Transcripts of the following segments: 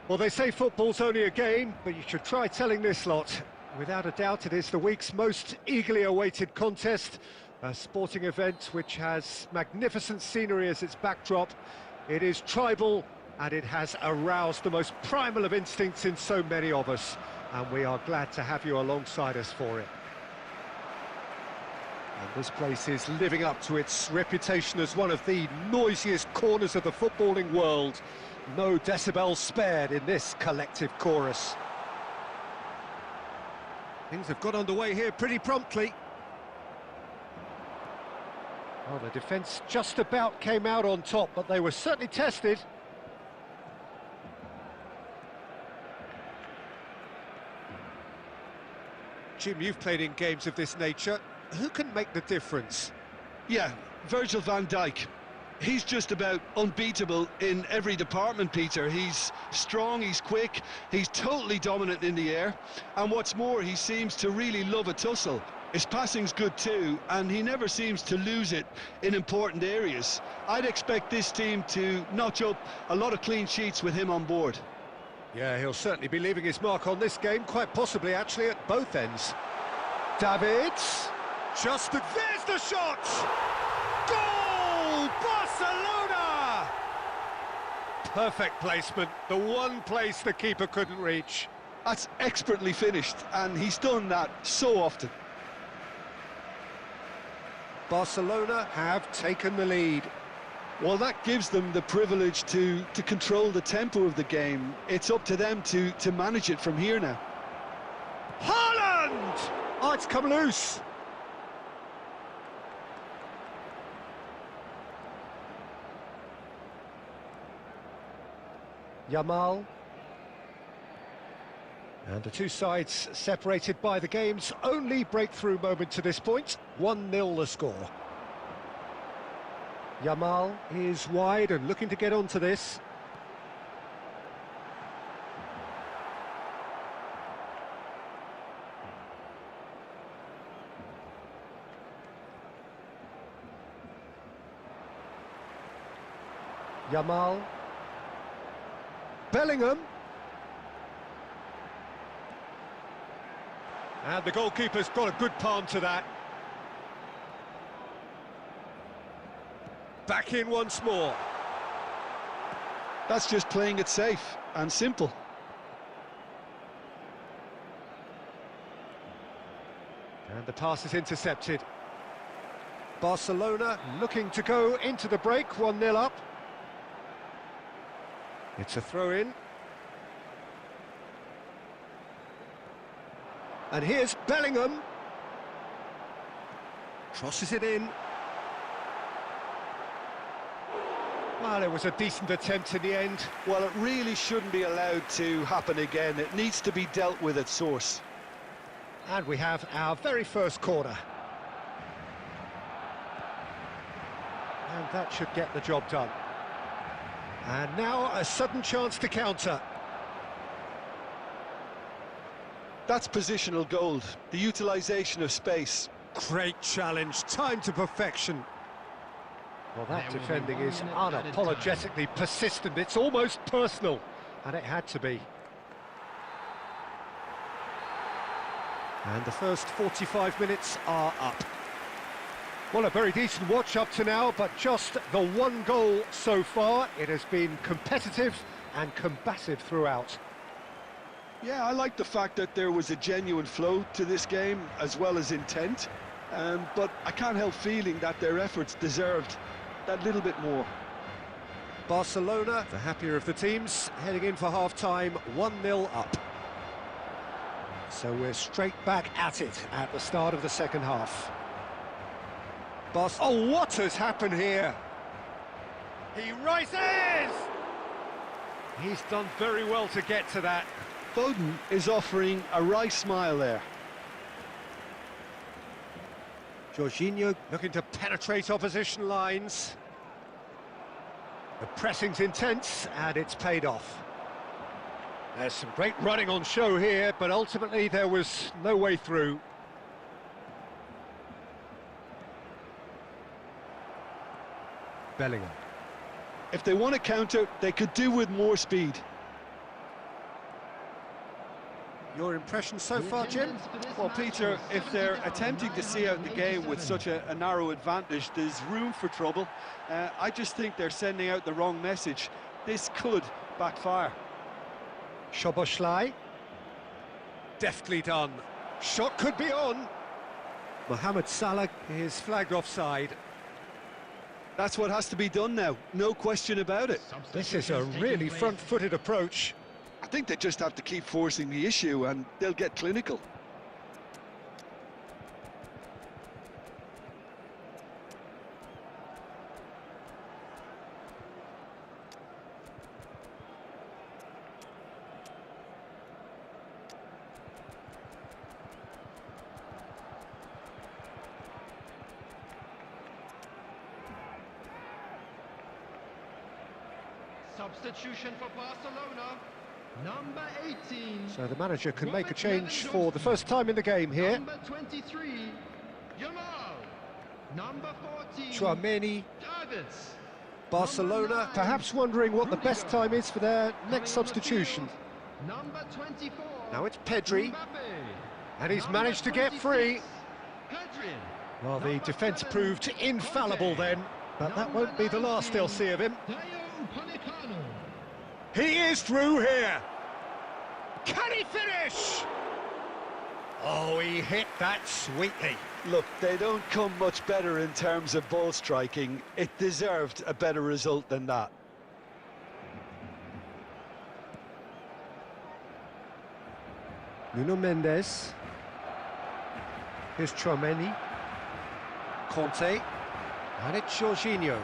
Well, they say football's only a game, but you should try telling this lot. Without a doubt, it is the week's most eagerly awaited contest, a sporting event which has magnificent scenery as its backdrop. It is tribal, and it has aroused the most primal of instincts in so many of us, and we are glad to have you alongside us for it. And this place is living up to its reputation as one of the noisiest corners of the footballing world. No decibels spared in this collective chorus. Things have got underway here pretty promptly. Well, the defence just about came out on top, but they were certainly tested. Jim, you've played in games of this nature. Who can make the difference? Yeah, Virgil van Dijk. He's just about unbeatable in every department, Peter. He's strong, he's quick, he's totally dominant in the air, and what's more, he seems to really love a tussle. His passing's good too, and he never seems to lose it in important areas. I'd expect this team to notch up a lot of clean sheets with him on board. Yeah, he'll certainly be leaving his mark on this game, quite possibly actually at both ends. Davids, there's the shot! Goal! Barcelona! Perfect placement, the one place the keeper couldn't reach. That's expertly finished, and he's done that so often. Barcelona have taken the lead. Well, that gives them the privilege to control the tempo of the game. It's up to them to manage it from here now. Haaland! Oh, it's come loose. Yamal. And the two sides separated by the game's only breakthrough moment to this point. 1-0 the score. Yamal is wide and looking to get onto this. Yamal. Bellingham. And the goalkeeper's got a good palm to that. Back in once more. That's just playing it safe and simple. And the pass is intercepted. Barcelona looking to go into the break, 1-0 up. It's a throw-in. And here's Bellingham. Crosses it in. Well, it was a decent attempt in the end. Well, it really shouldn't be allowed to happen again. It needs to be dealt with at source. And we have our very first corner. And that should get the job done. And now a sudden chance to counter. That's positional gold, the utilisation of space. Great challenge, timed to perfection. Well, that defending is unapologetically persistent. It's almost personal, and it had to be. And the first 45 minutes are up. Well, a very decent watch up to now, but just the one goal so far. It has been competitive and combative throughout. Yeah, I like the fact that there was a genuine flow to this game, as well as intent. But I can't help feeling that their efforts deserved that little bit more. Barcelona, the happier of the teams, heading in for half-time, 1-0 up. So we're straight back at it at the start of the second half. Oh, what has happened here? He rises! He's done very well to get to that. Foden is offering a wry smile there. Jorginho looking to penetrate opposition lines. The pressing's intense, and it's paid off. There's some great running on show here, but ultimately there was no way through. Bellingham. If they want to counter, they could do with more speed. Your impression so far, Jim? Well, Peter, if they're attempting to see out the game with such a narrow advantage, there's room for trouble. I just think they're sending out the wrong message. This could backfire. Szoboszlai. Deftly done. Shot could be on. Mohamed Salah is flagged offside. That's what has to be done now, no question about it. This is a really front-footed approach. I think they just have to keep forcing the issue and they'll get clinical. Substitution for Barcelona, number 18. So the manager can make a change for the first time in the game here. Number 23, Yamal. Number 14, Tchouaméni. Davids. Barcelona perhaps wondering what the best time is for their next substitution. Number 24. Now it's Pedri, Mbappe. and he's Number managed to get 26, free. Pedri. Well, the Number defence 7, proved infallible then, but that won't be the last they'll see of him. He is through here. Can he finish? Oh, he hit that sweetly. Look, they don't come much better in terms of ball striking. It deserved a better result than that. Nuno Mendes. Here's Tchouaméni. Conte. And it's Jorginho.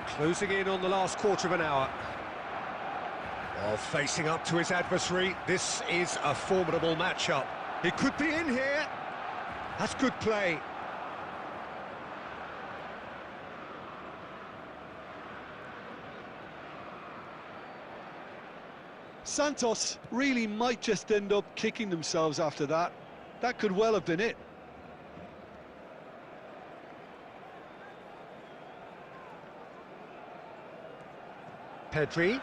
Closing in on the last quarter of an hour. While facing up to his adversary, this is a formidable matchup. He could be in here. That's good play. Santos really might just end up kicking themselves after that. That could well have been it. Pedri.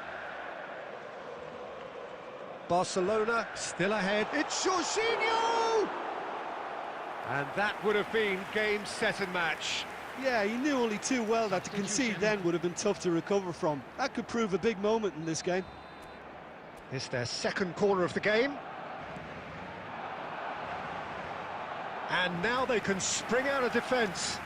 Barcelona still ahead. It's Jorginho! And that would have been game, set and match. Yeah, he knew only too well that to concede then would have been tough to recover from. That could prove a big moment in this game. It's their second corner of the game. And now they can spring out of defence.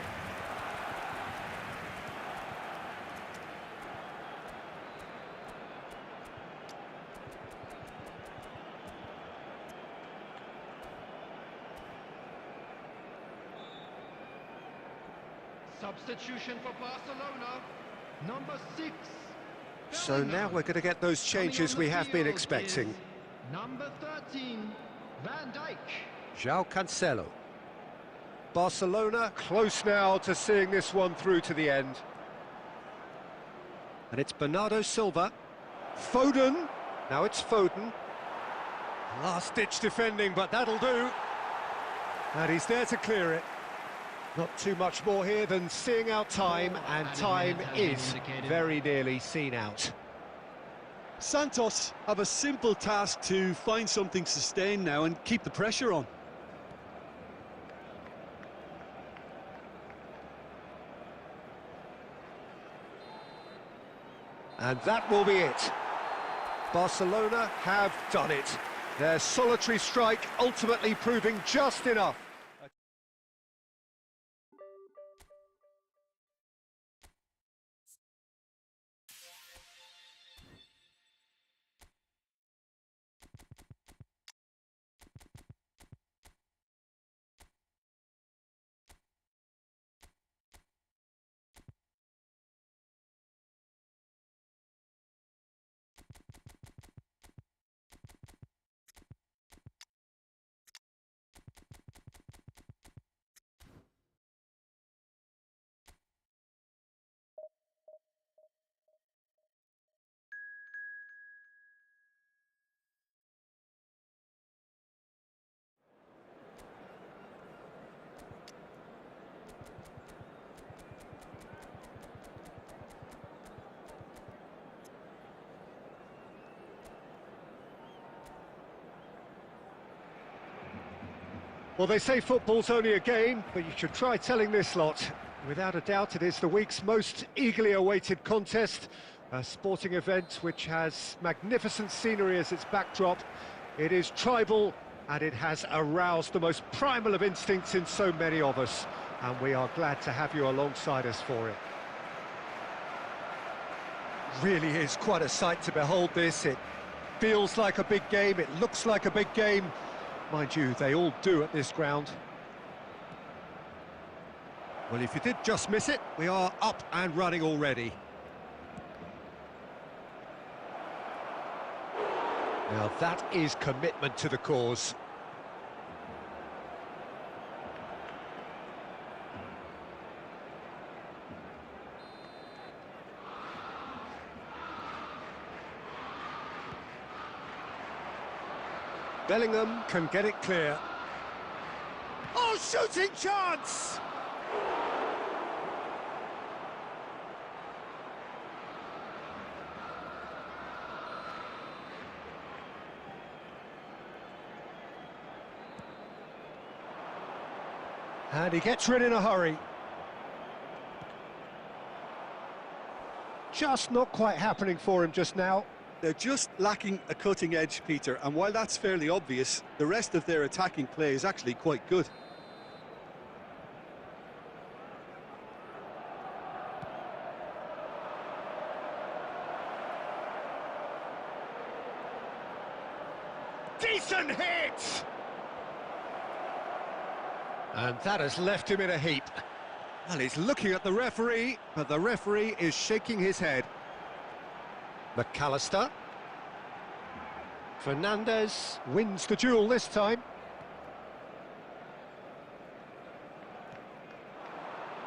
Substitution for Barcelona, number 6. So now we're going to get those changes we have been expecting. Number 13, Van Dijk. João Cancelo. Barcelona close now to seeing this one through to the end. And it's Bernardo Silva. Foden. Now it's Foden. Last-ditch defending, but that'll do. And he's there to clear it. Not too much more here than seeing out time, and time is very nearly seen out. Santos have a simple task to find something sustained now and keep the pressure on. And that will be it. Barcelona have done it. Their solitary strike ultimately proving just enough. Well, they say football's only a game, but you should try telling this lot. Without a doubt, it is the week's most eagerly awaited contest, a sporting event which has magnificent scenery as its backdrop. It is tribal, and it has aroused the most primal of instincts in so many of us, and we are glad to have you alongside us for it. Really is quite a sight to behold this. It feels like a big game, it looks like a big game. Mind you, they all do at this ground. Well, if you did just miss it, we are up and running already. Now that is commitment to the cause. Bellingham can get it clear. Oh, shooting chance! And he gets rid in a hurry. Just not quite happening for him just now. They're just lacking a cutting edge, Peter, and while that's fairly obvious, the rest of their attacking play is actually quite good. Decent hit! And that has left him in a heap. Well, he's looking at the referee, but the referee is shaking his head. McAllister. Fernandez wins the duel this time.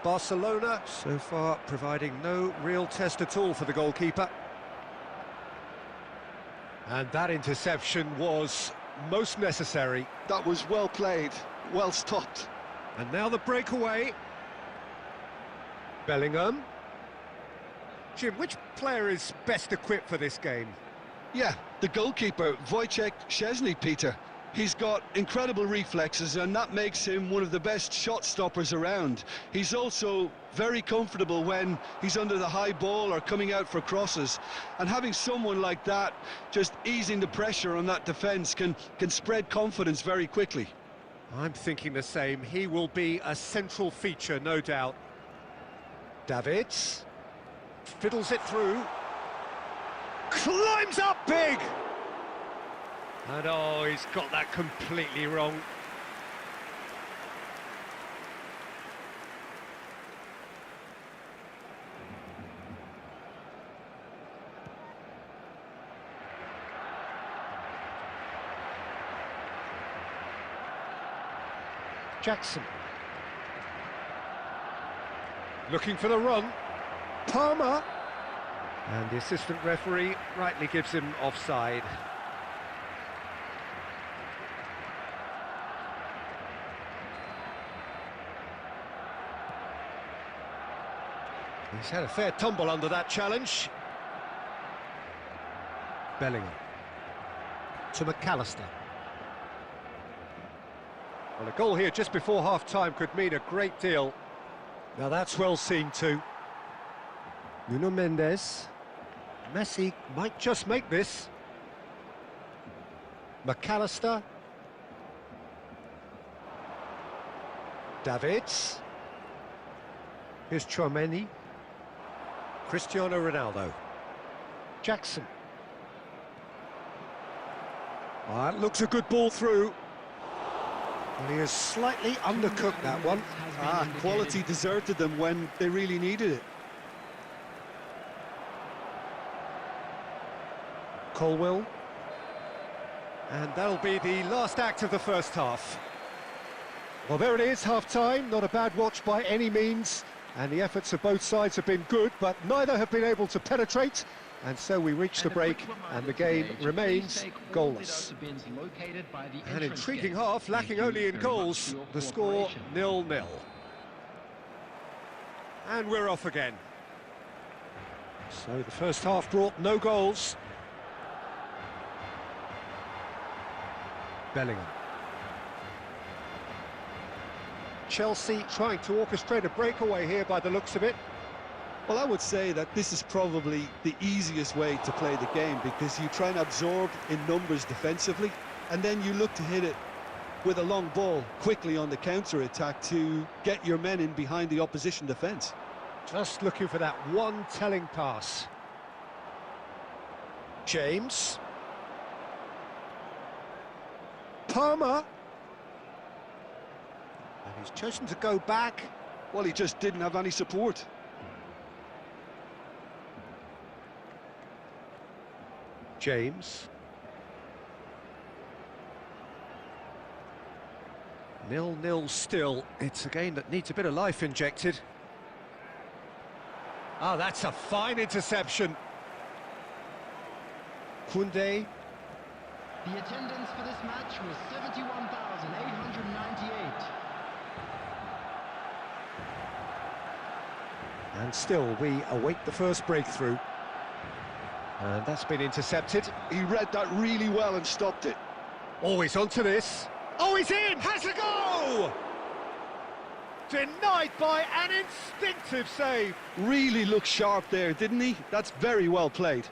Barcelona so far providing no real test at all for the goalkeeper. And that interception was most necessary. That was well played, well stopped. And now the breakaway. Bellingham. Jim, which player is best equipped for this game? Yeah, the goalkeeper, Wojciech Szczesny, Peter. He's got incredible reflexes, and that makes him one of the best shot stoppers around. He's also very comfortable when he's under the high ball or coming out for crosses. And having someone like that just easing the pressure on that defence can spread confidence very quickly. I'm thinking the same. He will be a central feature, no doubt. Davids fiddles it through. Climbs up big! And oh, he's got that completely wrong. Jackson. Looking for the run. Palmer. And the assistant referee rightly gives him offside. He's had a fair tumble under that challenge. Bellingham. To McAllister. Well, a goal here just before half-time could mean a great deal. Now that's well seen too. Nuno Mendes. Messi might just make this. McAllister. Davids. Here's Chouameni. Cristiano Ronaldo. Jackson. Oh, that looks a good ball through. Well, he has slightly undercooked that one. Quality deserted them when they really needed it. Colwill. And that'll be the last act of the first half. Well, there it is, half-time. Not a bad watch by any means. And the efforts of both sides have been good, but neither have been able to penetrate. And so we reach the break, and the game remains goalless. An intriguing half, lacking only in goals. The score 0-0. And we're off again. So the first half brought no goals. Bellingham. Chelsea trying to orchestrate a breakaway here by the looks of it. Well, I would say that this is probably the easiest way to play the game, because you try and absorb in numbers defensively, and then you look to hit it with a long ball quickly on the counter-attack to get your men in behind the opposition defence. Just looking for that one telling pass. James. Palmer. And he's chosen to go back. Well, he just didn't have any support. James. 0-0 still. It's a game that needs a bit of life injected. Ah, that's a fine interception. Koundé. The attendance for this match was 71,898. And still, we await the first breakthrough. And that's been intercepted. He read that really well and stopped it. Always onto this. Oh, he's in! Has a go! Denied by an instinctive save. Really looked sharp there, didn't he? That's very well played.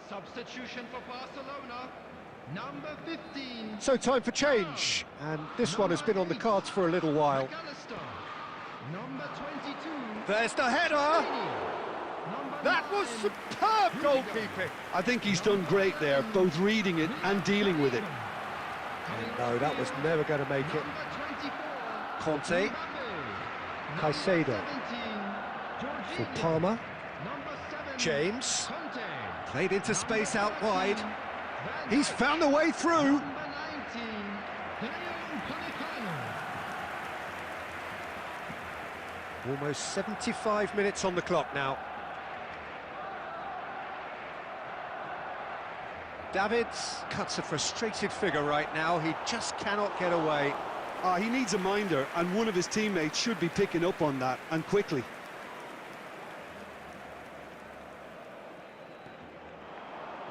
Substitution for Barcelona, number 15. So time for change, and this one has been on the cards for a little while. Number 22. There's the header! That was superb goalkeeping! I think he's done great there, both reading it and dealing with it. No, that was never going to make it. Conte. Caicedo. For Palmer. James. Played into space out wide. He's found a way through. Almost 75 minutes on the clock now. Davids cuts a frustrated figure right now. He just cannot get away. He needs a minder, and one of his teammates should be picking up on that, and quickly.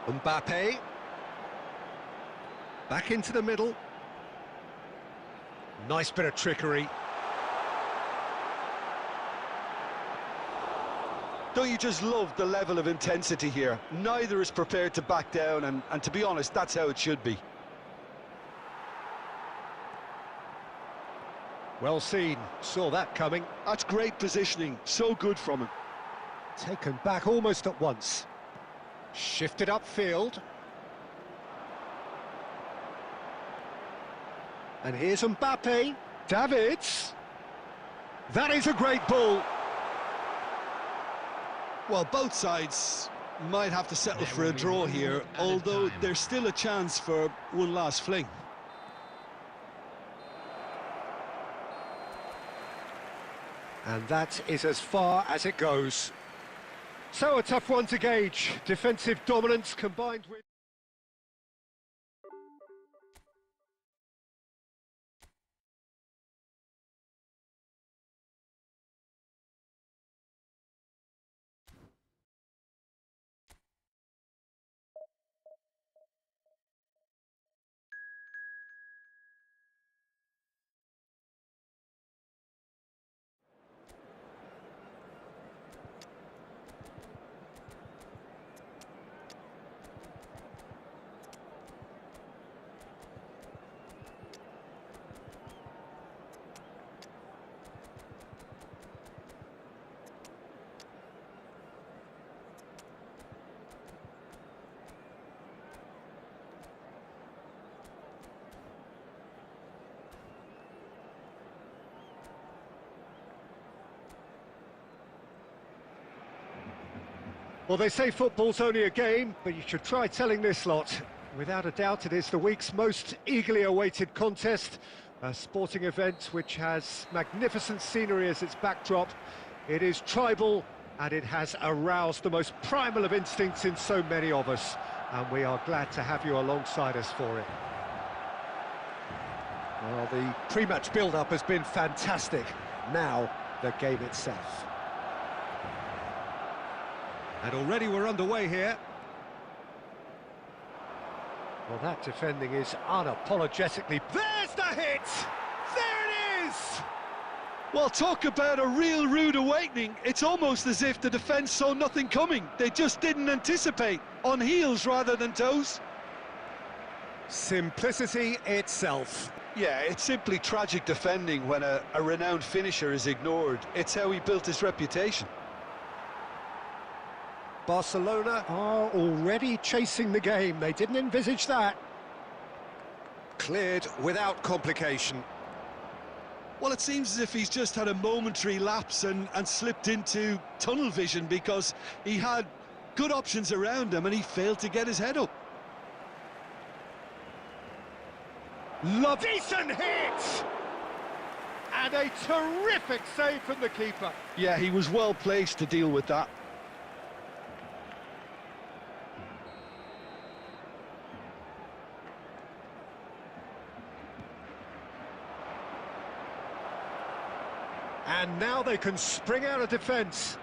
Mbappe. Back into the middle. Nice bit of trickery. Don't you just love the level of intensity here? Neither is prepared to back down, and to be honest, that's how it should be. Well seen, saw that coming. That's great positioning, so good from him. Taken back almost at once. Shifted upfield. And here's Mbappe. Davids. That is a great ball. Well, both sides might have to settle for a draw here, although there's still a chance for one last fling. And that is as far as it goes. So a tough one to gauge. Defensive dominance combined with... Well, they say football's only a game, but you should try telling this lot. Without a doubt, it is the week's most eagerly awaited contest, a sporting event which has magnificent scenery as its backdrop, It is tribal, and it has aroused the most primal of instincts in so many of us, and we are glad to have you alongside us for it. Well, the pre-match build-up has been fantastic. Now, the game itself. And already we're underway here. Well, that defending is unapologetically... There's the hit! There it is! Well, talk about a real rude awakening. It's almost as if the defence saw nothing coming. They just didn't anticipate. On heels rather than toes. Simplicity itself. Yeah, it's simply tragic defending when a renowned finisher is ignored. It's how he built his reputation. Barcelona are already chasing the game. They didn't envisage that. Cleared without complication. Well, it seems as if he's just had a momentary lapse and slipped into tunnel vision, because he had good options around him and he failed to get his head up. Decent hit! And a terrific save from the keeper. Yeah, he was well placed to deal with that. And now they can spring out of defence.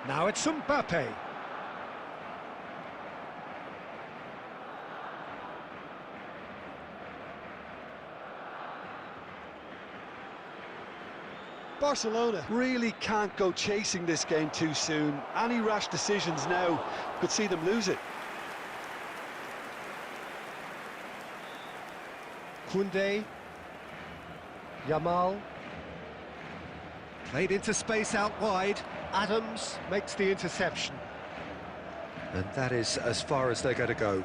Now it's Mbappe. Barcelona really can't go chasing this game too soon. Any rash decisions now could see them lose it. Koundé. Yamal. Played into space out wide. Adams makes the interception. And that is as far as they're going to go.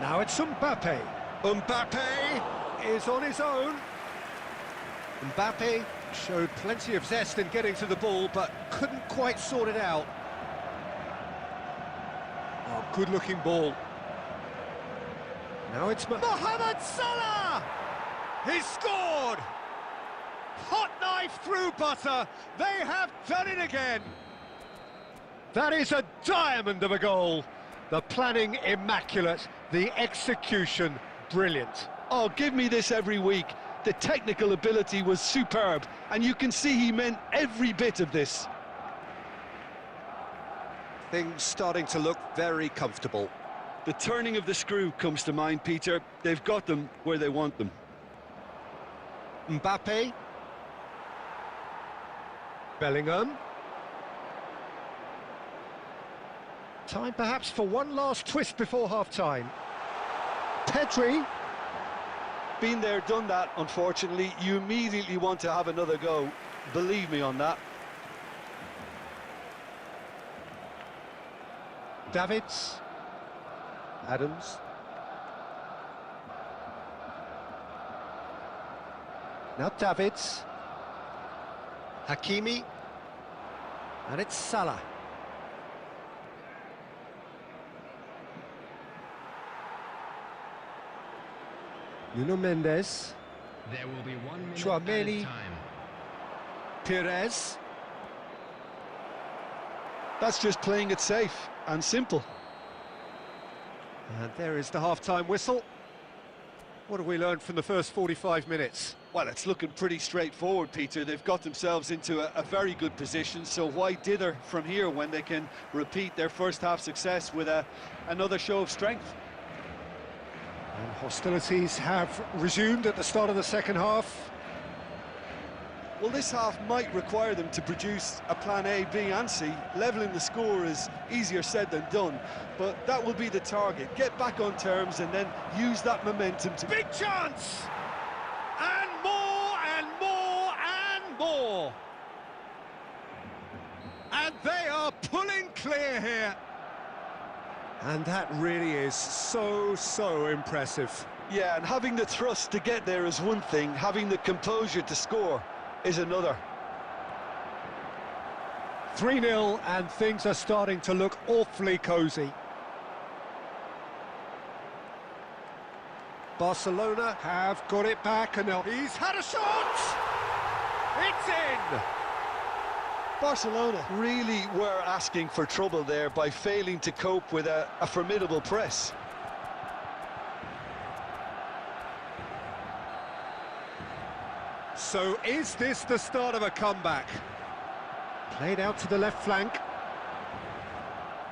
Now it's Mbappe. Mbappe is on his own. Mbappe showed plenty of zest in getting to the ball, but couldn't quite sort it out. Oh, good-looking ball. Now it's Mohamed Salah! He scored! Hot knife through butter. They have done it again. That is a diamond of a goal. The planning immaculate, the execution brilliant. Oh, give me this every week. The technical ability was superb, and you can see he meant every bit of this. Things starting to look very comfortable. The turning of the screw comes to mind, Peter. They've got them where they want them. Mbappe. Bellingham. Time perhaps for one last twist before half-time. Pedri. Been there, done that, unfortunately. You immediately want to have another go. Believe me on that. Davids. Adams. Now Davids. Hakimi. And it's Salah. Nuno Mendes. There will be 1 minute Chouameni. at a time. Pires. That's just playing it safe and simple. And there is the half-time whistle. What have we learned from the first 45 minutes? Well, it's looking pretty straightforward, Peter. They've got themselves into a very good position, so why dither from here when they can repeat their first half success with another show of strength? And hostilities have resumed at the start of the second half. Well, this half might require them to produce a plan A, B and C. Levelling the score is easier said than done, but that will be the target. Get back on terms and then use that momentum to... Big chance! And more, and more, and more! And they are pulling clear here. And that really is so impressive. Yeah, and having the thrust to get there is one thing, having the composure to score is another. 3-0, and things are starting to look awfully cosy. Barcelona have got it back, and now he's had a shot! It's in! Barcelona really were asking for trouble there by failing to cope with a formidable press. So is this the start of a comeback? Played out to the left flank.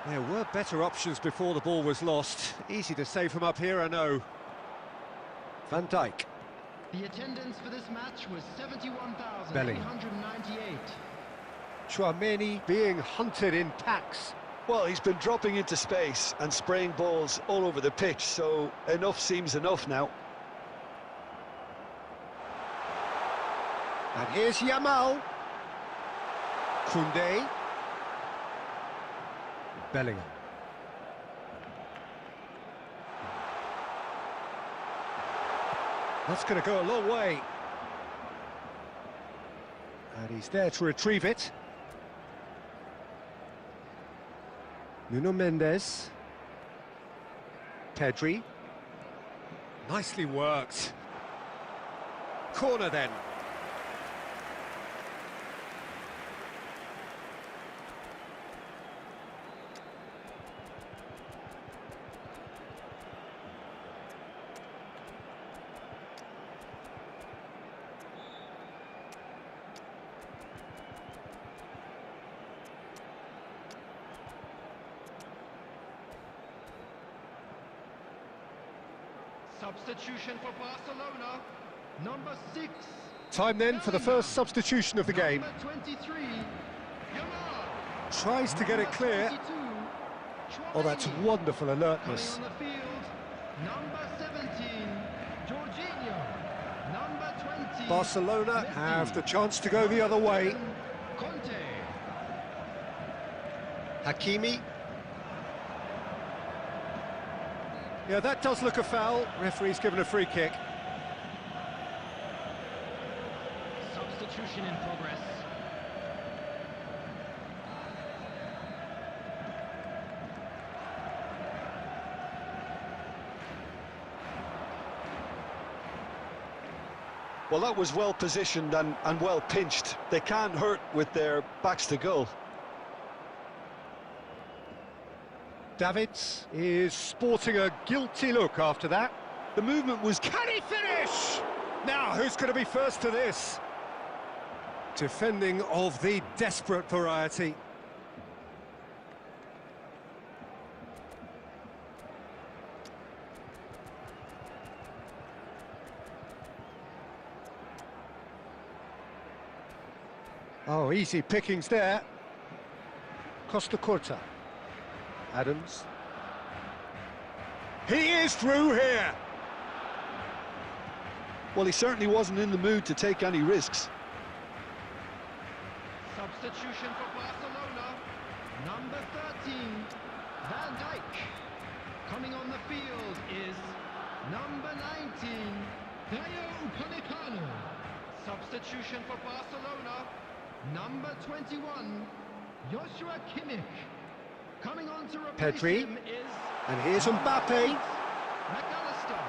There were better options before the ball was lost. Easy to say from up here, I know. Van Dijk. The attendance for this match was Bellingham. 71,898. Chouameni being hunted in packs. Well, he's been dropping into space and spraying balls all over the pitch, so enough seems enough now. And here's Yamal. Koundé. Bellingham. That's going to go a long way. And he's there to retrieve it. Nuno Mendes. Pedri. Nicely worked. Corner then. Substitution for Barcelona, number 6. Time then for the first substitution of the game. Number 23, Yamal. Tries to get it clear. 22, Oh, that's Chouameni. wonderful Coming alertness. on the field, number 17, Jorginho. Number 20, Barcelona Messi. have the chance to go the other way. Conte. Hakimi. Yeah, that does look a foul. Referee's given a free kick. Substitution in progress. Well, that was well positioned and well pinched. They can't hurt with their backs to goal. Davids is sporting a guilty look after that. The movement was... Can he finish? Now, who's going to be first to this? Defending of the desperate variety. Oh, easy pickings there. Costa Curta. Adams. He is through here. Well, he certainly wasn't in the mood to take any risks. Substitution for Barcelona, number 13, Van Dijk. Coming on the field is number 19, Dayo Upamecano. Substitution for Barcelona, number 21, Joshua Kimmich. Coming on to replace Pedri. him is... And here's Mbappe. McAllister.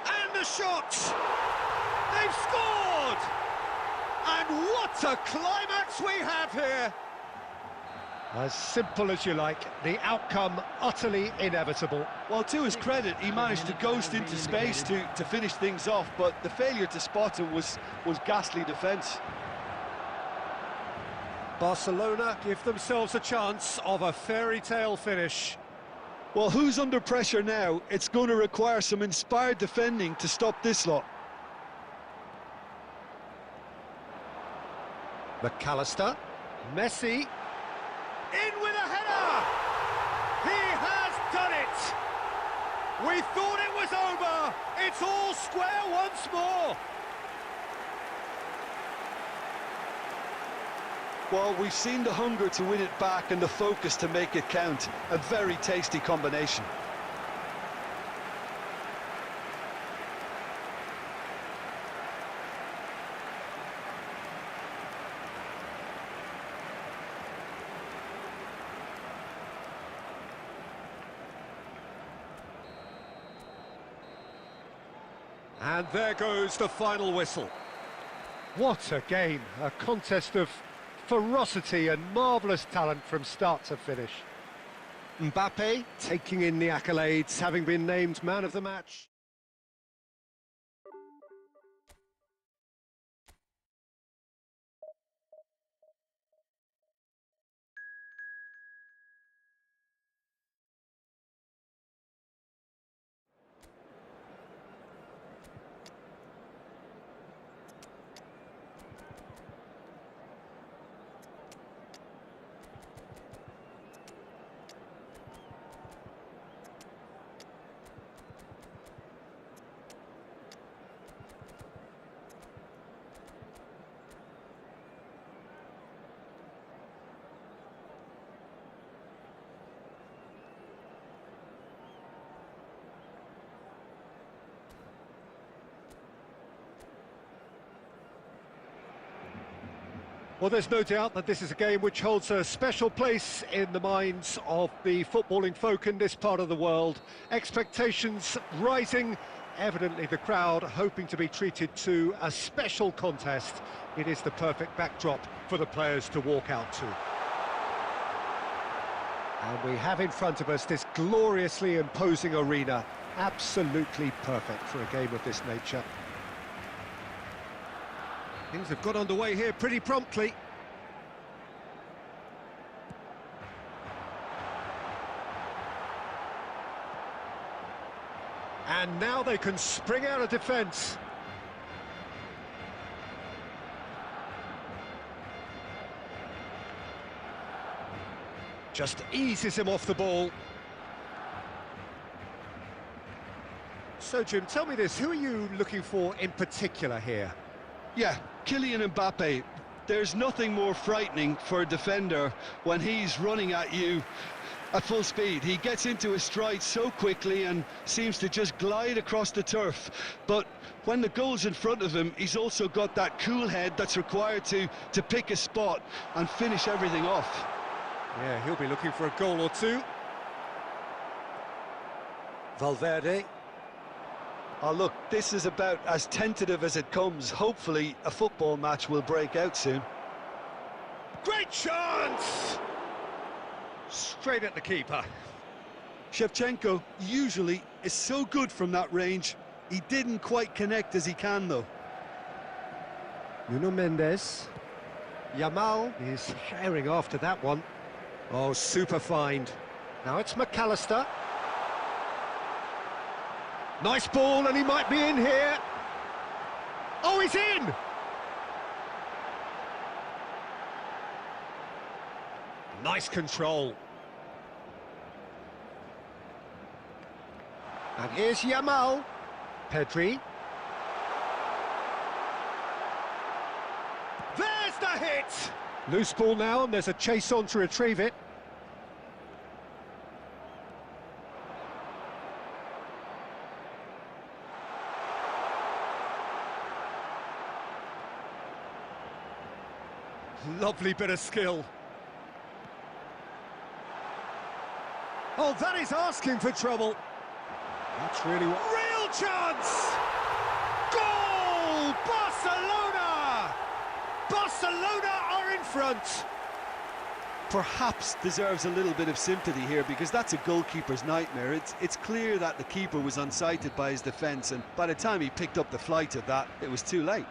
And the shot! They've scored! And what a climax we have here! As simple as you like, the outcome utterly inevitable. Well, to his credit, he managed to ghost into space to finish things off, but the failure to spot him was ghastly defence. Barcelona give themselves a chance of a fairy tale finish. Well, who's under pressure now? It's going to require some inspired defending to stop this lot. McAllister. Messi. In with a header! He has done it! We thought it was over! It's all square once more! Well, we've seen the hunger to win it back and the focus to make it count. A very tasty combination. And there goes the final whistle. What a game, a contest of ferocity and marvellous talent from start to finish. Mbappe taking in the accolades, having been named man of the match. Well, there's no doubt that this is a game which holds a special place in the minds of the footballing folk in this part of the world. Expectations rising, evidently the crowd hoping to be treated to a special contest. It is the perfect backdrop for the players to walk out to. And we have in front of us this gloriously imposing arena, absolutely perfect for a game of this nature. Things have got underway here pretty promptly. And now they can spring out of defence. Just eases him off the ball. So, Jim, tell me this, who are you looking for in particular here? Yeah, Kylian Mbappe. There's nothing more frightening for a defender when he's running at you at full speed. He gets into his stride so quickly and seems to just glide across the turf. But when the goal's in front of him, he's also got that cool head that's required to pick a spot and finish everything off. Yeah, he'll be looking for a goal or two. Valverde. Oh, look, this is about as tentative as it comes. Hopefully, a football match will break out soon. Great chance! Straight at the keeper. Shevchenko usually is so good from that range. He didn't quite connect as he can, though. Nuno Mendes. Yamal is sharing after that one. Oh, super find. Now it's McAllister. Nice ball, and he might be in here. Oh, he's in! Nice control. And here's Yamal. Pedri. There's the hit! Loose ball now, and there's a chase on to retrieve it. Lovely bit of skill. Oh, that is asking for trouble. That's really what... Real chance! Goal! Barcelona! Barcelona are in front. Perhaps deserves a little bit of sympathy here, because that's a goalkeeper's nightmare. It's clear that the keeper was unsighted by his defence, and by the time he picked up the flight of that, it was too late.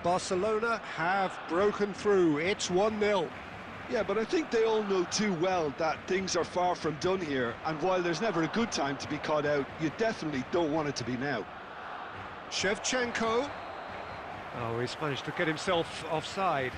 Barcelona have broken through. It's 1-0. Yeah, but I think they all know too well that things are far from done here, and while there's never a good time to be caught out, you definitely don't want it to be now. Shevchenko. Oh, he's managed to get himself offside.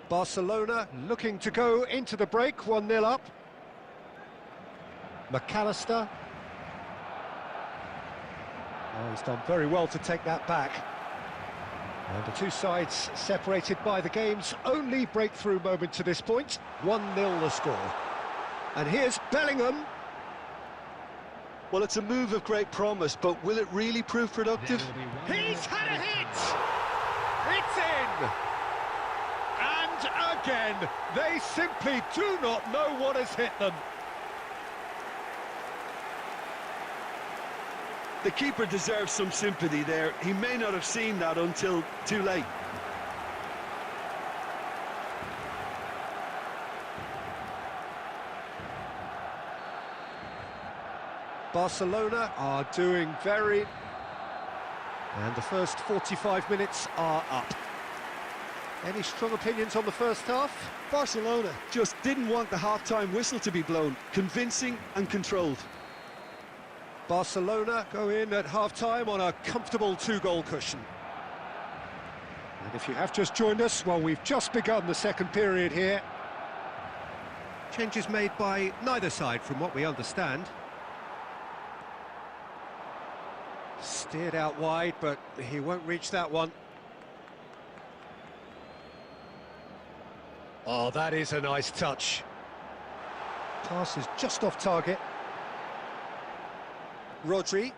Barcelona looking to go into the break, 1-0 up. McAllister. Oh, he's done very well to take that back. And the two sides separated by the game's only breakthrough moment to this point. 1-0 the score. And here's Bellingham. Well, it's a move of great promise, but will it really prove productive? He's had a hit! It's in! again. They simply do not know what has hit them. The keeper deserves some sympathy there. He may not have seen that until too late. Barcelona are doing very... And the first 45 minutes are up. Any strong opinions on the first half? Barcelona just didn't want the half-time whistle to be blown. Convincing and controlled. Barcelona go in at half-time on a comfortable two-goal cushion. And if you have just joined us, well, we've just begun the second period here. Changes made by neither side, from what we understand. Steered out wide, but he won't reach that one. Oh, that is a nice touch. Pass is just off target. Rodri.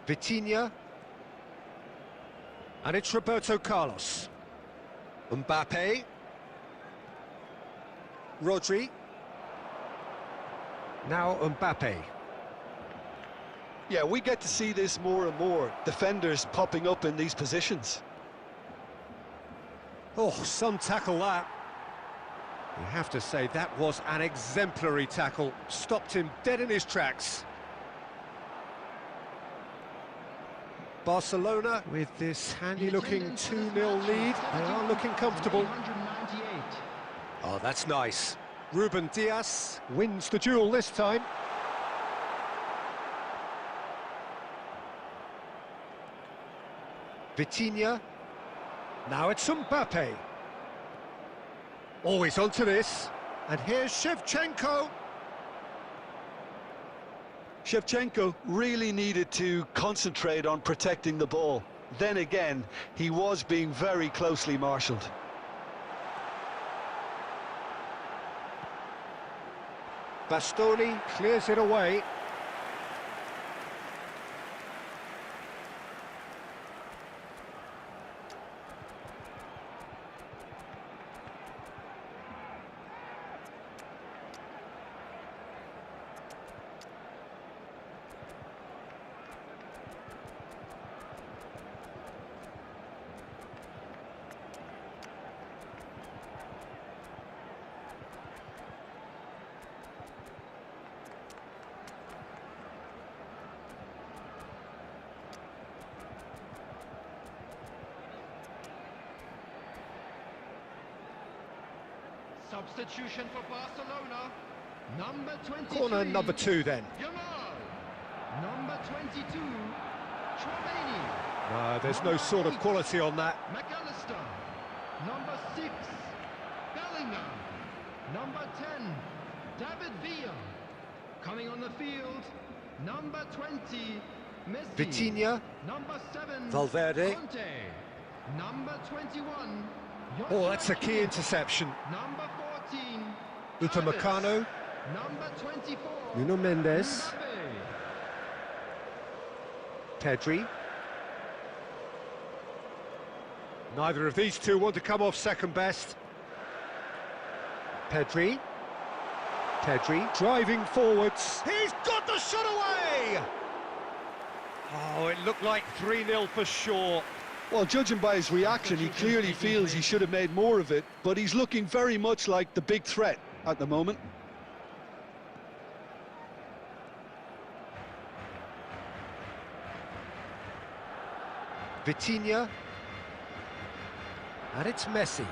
Vitinha. And it's Roberto Carlos. Mbappe. Rodri. Now Mbappe. Yeah, we get to see this more and more. Defenders popping up in these positions. Oh, some tackle that. You have to say that was an exemplary tackle. Stopped him dead in his tracks. Barcelona, with this handy-looking 2-0 lead, they are looking comfortable. Oh, that's nice. Ruben Dias wins the duel this time. Vitinha. Now it's Mbappe. Always onto this. And here's Shevchenko. Shevchenko really needed to concentrate on protecting the ball. Then again, he was being very closely marshalled. Bastoni clears it away. Substitution for Barcelona. Number 23. Corner number 2 then. Yamal. Number 22. Chouameni. No, there's no sort of quality on that. McAllister. Number 6. Bellingham. Number 10. David Villa. Coming on the field. Number 20. Messi. Vitinha. Number 7. Valverde. Conte. Number 21. Oh, that's a key interception. Number 14. Upamecano. Number 24. Nuno Mendes. Mbappe. Pedri. Neither of these two want to come off second best. Pedri. Pedri driving forwards. He's got the shot away! Oh, it looked like 3-0 for sure. Well, judging by his reaction, he clearly feels he should have made more of it, but he's looking very much like the big threat at the moment. Vitinha. And it's Messi.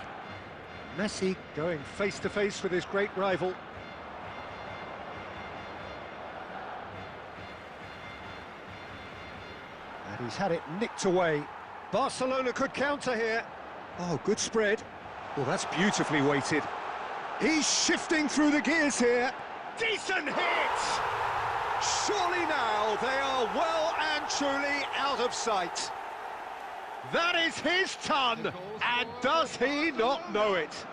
Messi going face-to-face with his great rival. And he's had it nicked away. Barcelona could counter here. Oh, good spread. Well, that's beautifully weighted. He's shifting through the gears here. Decent hit! Surely now they are well and truly out of sight. That is his ton, and does he not know it?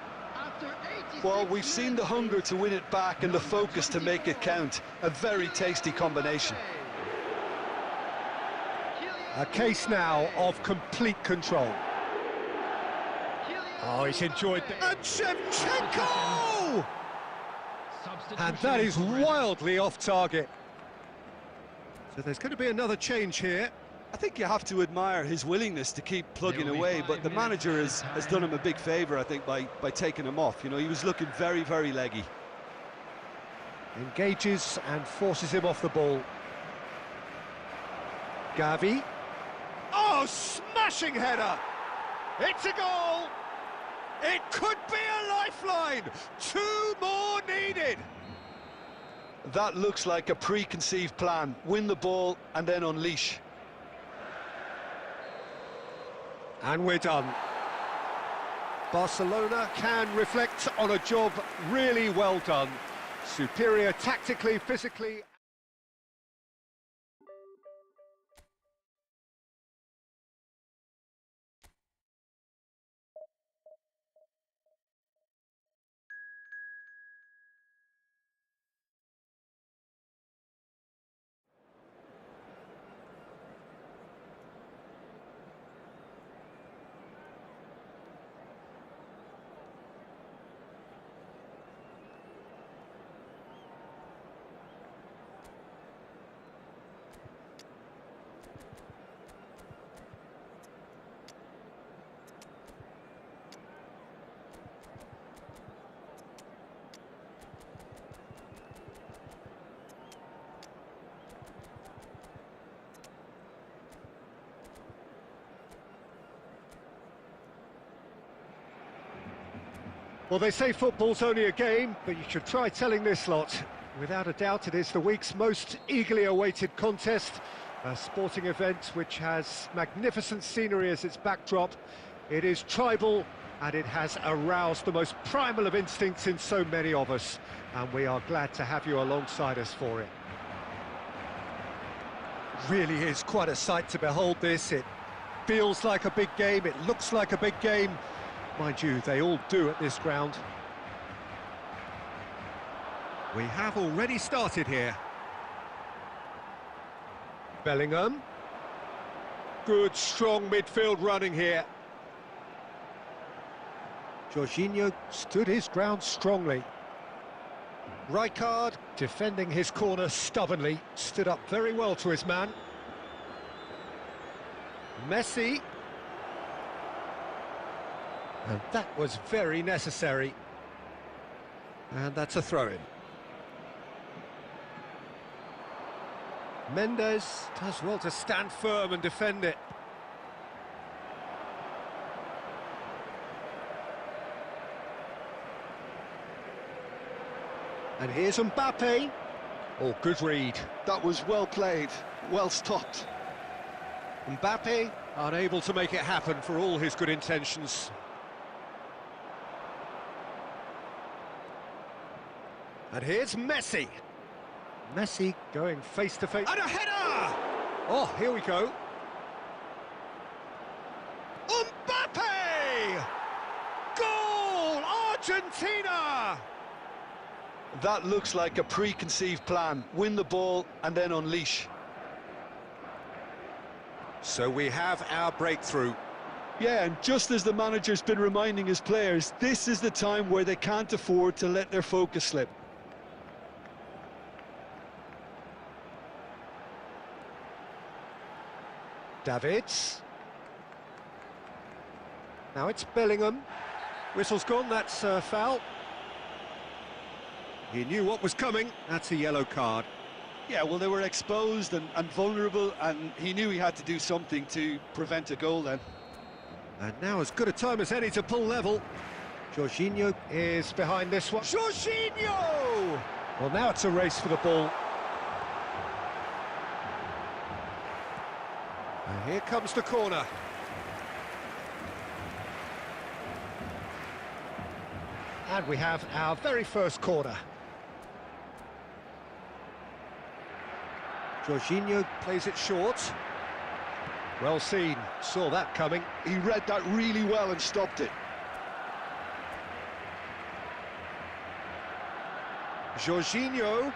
Well, we've seen the hunger to win it back and the focus to make it count. A very tasty combination. A case now of complete control. Oh, he's enjoyed that. And Shevchenko! And that is wildly off target. So there's going to be another change here. I think you have to admire his willingness to keep plugging away, but the manager has done him a big favour, I think, by taking him off. You know, he was looking very, very leggy. Engages and forces him off the ball. Gavi. Oh, smashing header! It's a goal! It could be a lifeline! 2 more needed! That looks like a preconceived plan. Win the ball and then unleash. And we're done. Barcelona can reflect on a job really well done. Superior tactically, physically. Well, they say football's only a game, but you should try telling this lot. Without a doubt, it is the week's most eagerly awaited contest, a sporting event which has magnificent scenery as its backdrop. It is tribal, and it has aroused the most primal of instincts in so many of us, and we are glad to have you alongside us for it. Really is quite a sight to behold this. It feels like a big game, it looks like a big game. Mind you, they all do at this ground. We have already started here. Bellingham. Good, strong midfield running here. Jorginho stood his ground strongly. Rijkaard, defending his corner stubbornly, stood up very well to his man. Messi. And that was very necessary. And that's a throw-in. Mendes does well to stand firm and defend it. And here's Mbappe. Oh, good read. That was well played, well stopped. Mbappe unable to make it happen for all his good intentions. And here's Messi. Messi going face to face. And a header! Oh, here we go. Mbappe! Goal! Argentina! That looks like a preconceived plan. Win the ball and then unleash. So we have our breakthrough. Yeah, and just as the manager's been reminding his players, this is the time where they can't afford to let their focus slip. Davids. Now it's Bellingham. Whistle's gone, that's a foul. He knew what was coming, that's a yellow card. Yeah, well, they were exposed and vulnerable, and he knew he had to do something to prevent a goal then. And now as good a time as any to pull level. Jorginho is behind this one. Jorginho! Well, now it's a race for the ball. And here comes the corner. And we have our very first corner. Jorginho plays it short. Well seen, saw that coming. He read that really well and stopped it. Jorginho,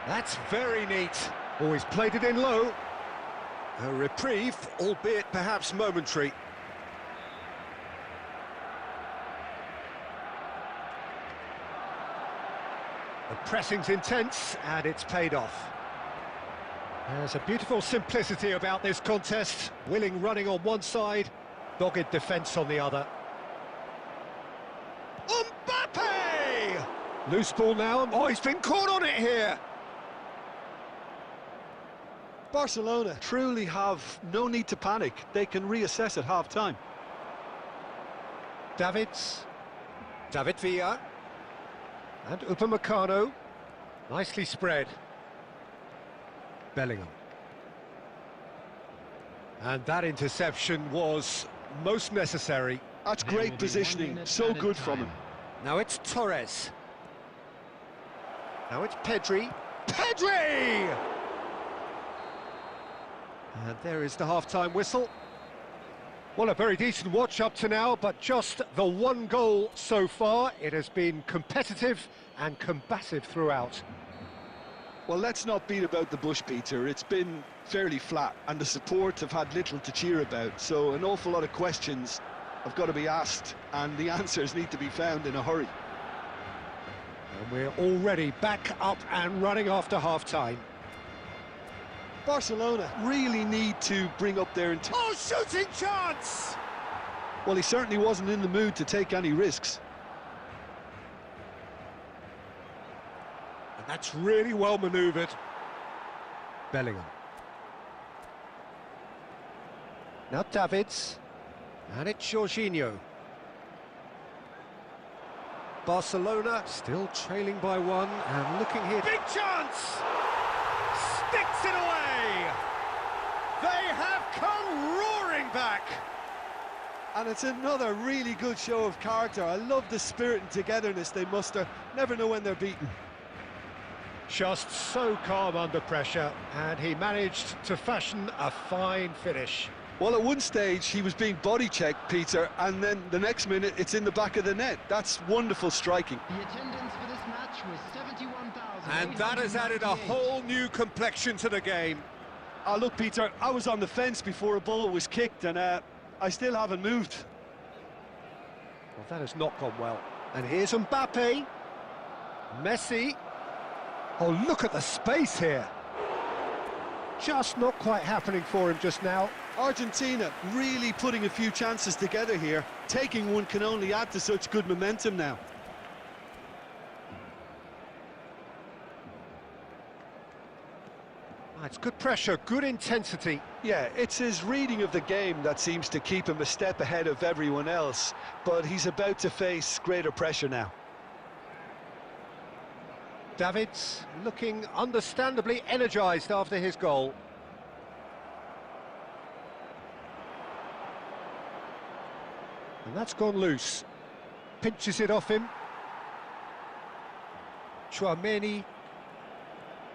that's very neat. Oh, he's played it in low. A reprieve, albeit perhaps momentary. The pressing's intense, and it's paid off. There's a beautiful simplicity about this contest. Willing running on one side, dogged defence on the other. Mbappe! Loose ball now. Oh, he's been caught on it here. Barcelona truly have no need to panic. They can reassess at half-time. David Villa. And Upamecano. Nicely spread. Bellingham. And that interception was most necessary. That's great positioning, so good from him. Now it's Torres. Now it's Pedri. Pedri! And there is the half-time whistle. Well, a very decent watch up to now, but just the one goal so far. It has been competitive and combative throughout. Well, let's not beat about the bush, Peter. It's been fairly flat, and the support have had little to cheer about. So an awful lot of questions have got to be asked, and the answers need to be found in a hurry. And we're already back up and running after half-time. Barcelona really need to bring up their... Oh, shooting chance! Well, he certainly wasn't in the mood to take any risks. And that's really well manoeuvred. Bellingham. Now Davids. And it's Jorginho. Barcelona still trailing by one and looking here. Big chance! Sticks it away! They have come roaring back! And it's another really good show of character. I love the spirit and togetherness they muster. Never know when they're beaten. Just so calm under pressure, and he managed to fashion a fine finish. Well, at one stage he was being body-checked, Peter, and then the next minute it's in the back of the net. That's wonderful striking. The attendance for this match was 71,000. And that has added a whole new complexion to the game. Oh, look, Peter, I was on the fence before a ball was kicked, and I still haven't moved. Well, that has not gone well. And here's Mbappe. Messi. Oh, look at the space here. Just not quite happening for him just now. Argentina really putting a few chances together here. Taking one can only add to such good momentum now. It's good pressure, good intensity. Yeah, it's his reading of the game that seems to keep him a step ahead of everyone else, but he's about to face greater pressure now. Davids looking understandably energised after his goal. And that's gone loose. Pinches it off him. Chouameni.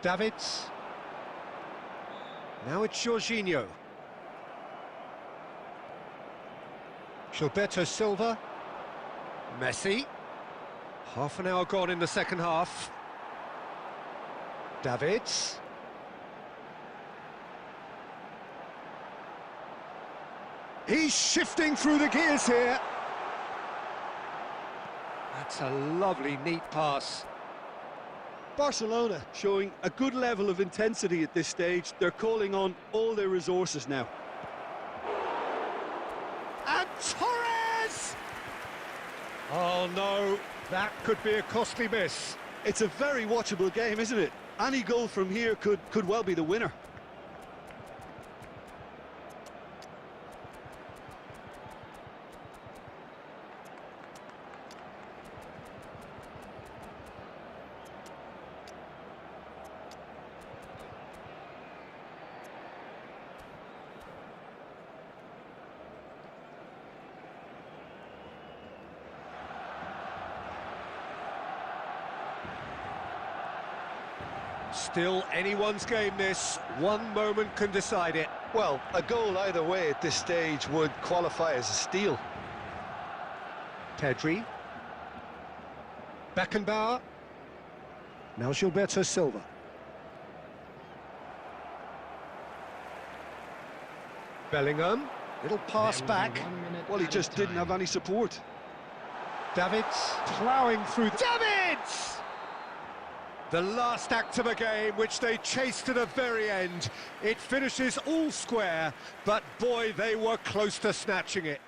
Davids. Now it's Jorginho. Gilberto Silva. Messi. Half an hour gone in the second half. Davids. He's shifting through the gears here. That's a lovely, neat pass. Barcelona showing a good level of intensity at this stage. They're calling on all their resources now. And Torres! Oh no, that could be a costly miss. It's a very watchable game, isn't it? Any goal from here could well be the winner. Still anyone's game this. One moment can decide it. Well, a goal either way at this stage would qualify as a steal. Pedri. Beckenbauer. Now Gilberto Silva. Bellingham. Little pass back. Well, he just didn't have any support. Davids ploughing through. Davids! The last act of a game which they chased to the very end. It finishes all square, but boy, they were close to snatching it.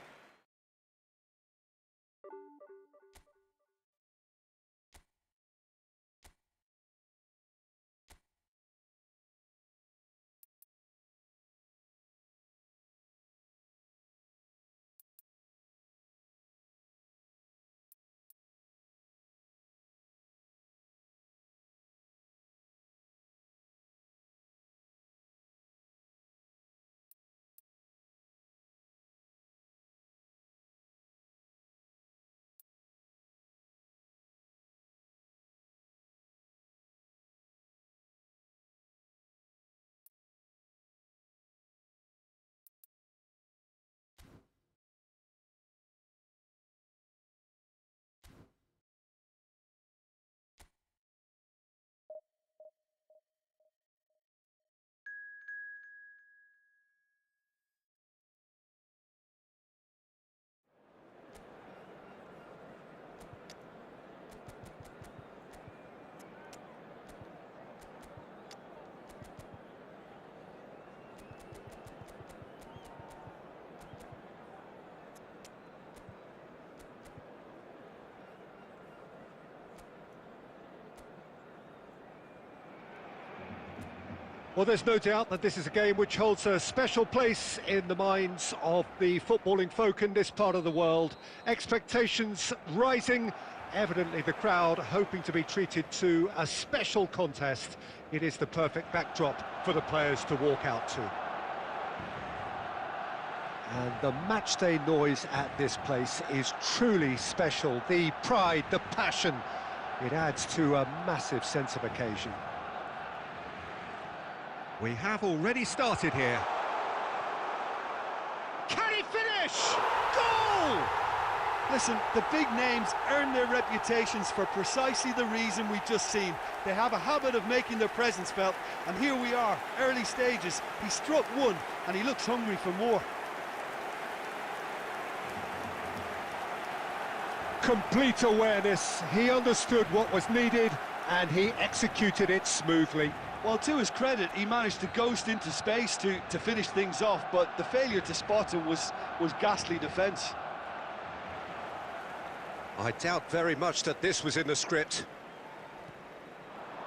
Well, there's no doubt that this is a game which holds a special place in the minds of the footballing folk in this part of the world. Expectations rising, evidently the crowd hoping to be treated to a special contest. It is the perfect backdrop for the players to walk out to. And the matchday noise at this place is truly special. The pride, the passion, it adds to a massive sense of occasion. We have already started here. Can he finish? Goal! Listen, the big names earn their reputations for precisely the reason we've just seen. They have a habit of making their presence felt, and here we are, early stages. He struck one, and he looks hungry for more. Complete awareness. He understood what was needed, and he executed it smoothly. Well, to his credit, he managed to ghost into space to finish things off, but the failure to spot him was ghastly defence. I doubt very much that this was in the script.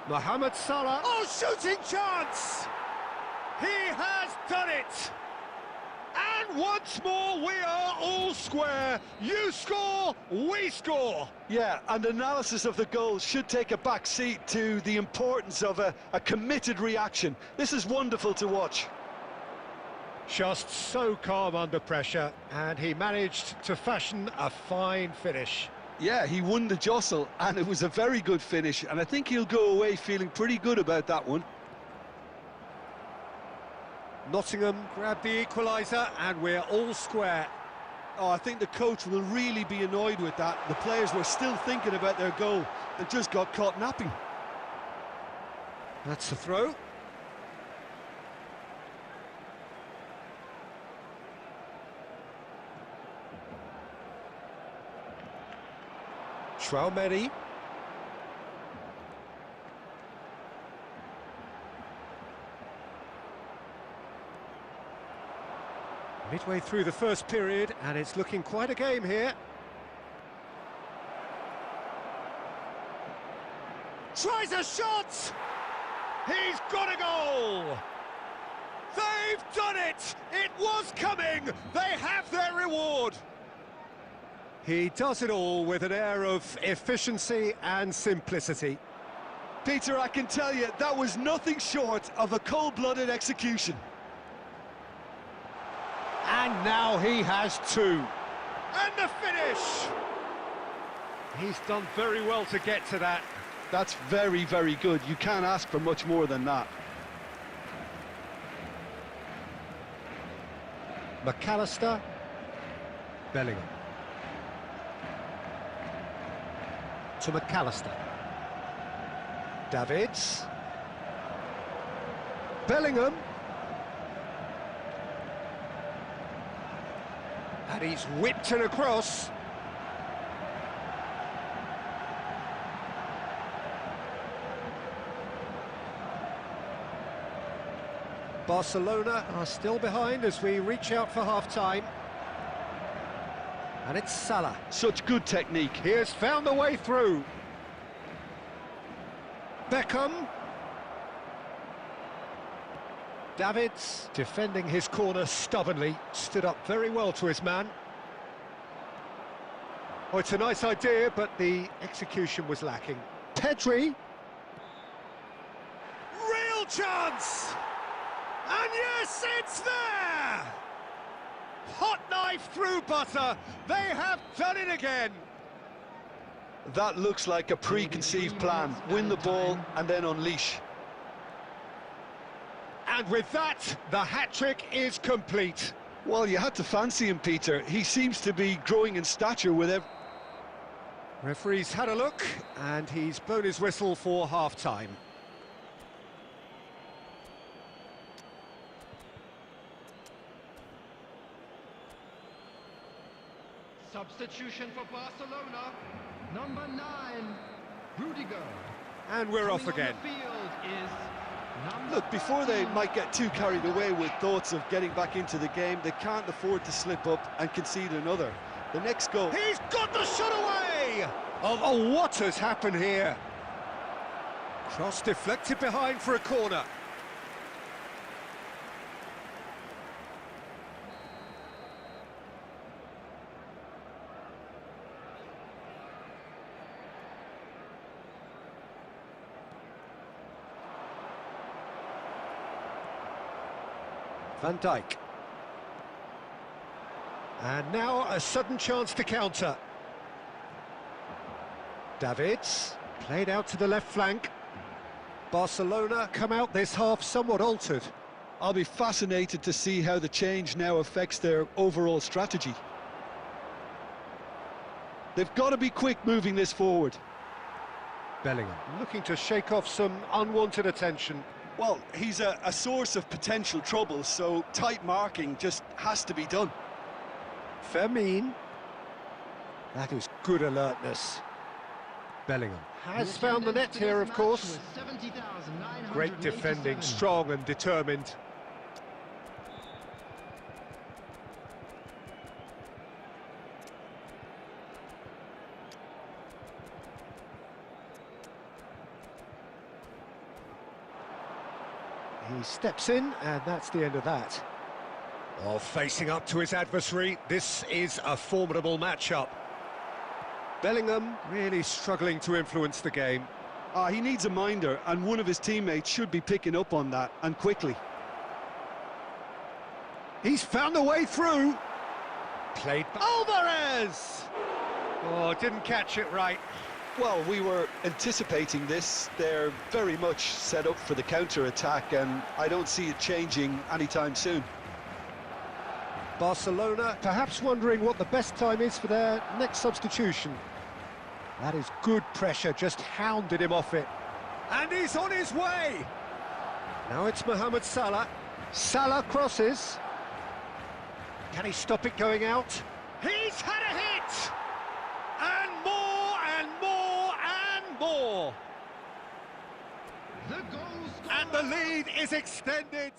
Mohamed Salah. Oh, shooting chance! He has done it! And once more, we are all square. You score, we score. Yeah, and analysis of the goal should take a back seat to the importance of a committed reaction. This is wonderful to watch. Just so calm under pressure, and he managed to fashion a fine finish. Yeah, he won the jostle, and it was a very good finish, and I think he'll go away feeling pretty good about that one. Nottingham grabbed the equaliser, and we're all square. Oh, I think the coach will really be annoyed with that. The players were still thinking about their goal and just got caught napping. That's the throw. Traumeri. Midway through the first period, and it's looking quite a game here. Tries a shot! He's got a goal! They've done it! It was coming! They have their reward! He does it all with an air of efficiency and simplicity. Peter, I can tell you, that was nothing short of a cold-blooded execution. And now he has two. And the finish! He's done very well to get to that. That's very, very good. You can't ask for much more than that. McAllister. Bellingham. To McAllister. Davids. Bellingham. And he's whipped it across. Barcelona are still behind as we reach out for half-time. And it's Salah. Such good technique. He has found the way through. Beckham. Davids, defending his corner stubbornly, stood up very well to his man. Oh, it's a nice idea, but the execution was lacking. Pedri. Real chance! And yes, it's there! Hot knife through butter. They have done it again. That looks like a preconceived plan. Win the ball and then unleash. And with that, the hat-trick is complete. Well, you had to fancy him, Peter. He seems to be growing in stature with every... Referee's had a look, and he's blown his whistle for half-time. Substitution for Barcelona. Number 9, Rudiger. And we're off Coming on again. the field is number Look, before they 13. might get too carried away with thoughts of getting back into the game, they can't afford to slip up and concede another. The next goal... He's got the shot away! Oh, what has happened here? Cross deflected behind for a corner. Van Dijk. And now a sudden chance to counter. Davids, played out to the left flank. Barcelona come out this half somewhat altered. I'll be fascinated to see how the change now affects their overall strategy. They've got to be quick moving this forward. Bellingham looking to shake off some unwanted attention. Well, he's a source of potential trouble, so tight marking just has to be done. Fermin. That is good alertness. Bellingham has found the net here, of course. Great defending, strong and determined. He steps in, and that's the end of that. Oh, facing up to his adversary, this is a formidable matchup. Bellingham really struggling to influence the game. He needs a minder, and one of his teammates should be picking up on that, and quickly. He's found a way through. Played by Alvarez! Oh, didn't catch it right. Well, we were anticipating this. They're very much set up for the counter-attack, and I don't see it changing anytime soon. Barcelona perhaps wondering what the best time is for their next substitution. That is good pressure, just hounded him off it. And he's on his way! Now it's Mohamed Salah. Salah crosses. Can he stop it going out? He's had a hit! And more and more and more! The goal scorer. And the lead is extended.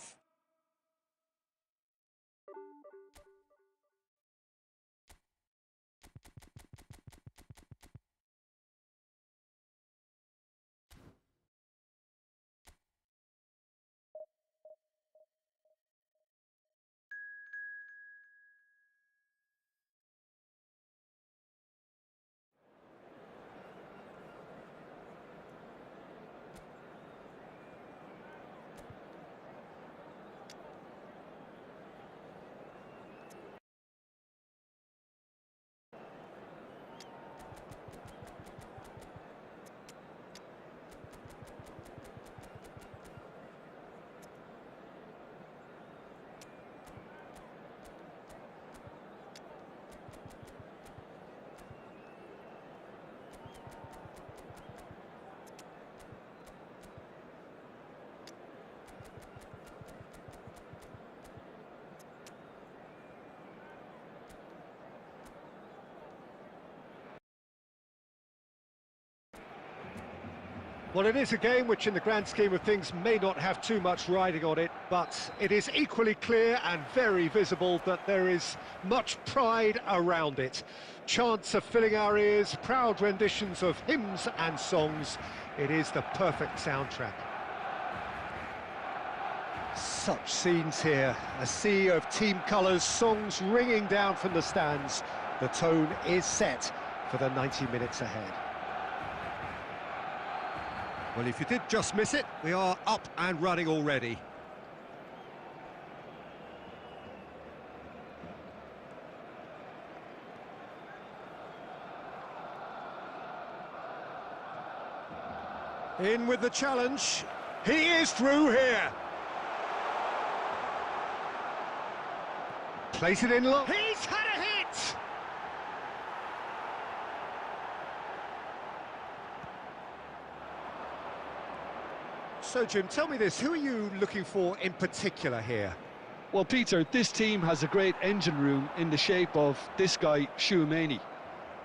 Well, it is a game which, in the grand scheme of things, may not have too much riding on it, but it is equally clear and very visible that there is much pride around it. Chants are filling our ears, proud renditions of hymns and songs. It is the perfect soundtrack. Such scenes here, a sea of team colours, songs ringing down from the stands. The tone is set for the 90 minutes ahead. Well, if you did just miss it, we are up and running already. In with the challenge. He is through here. Place it in low. He's had a hit! So, Jim, tell me this, who are you looking for in particular here? Well, Peter, this team has a great engine room in the shape of this guy, Tchouaméni.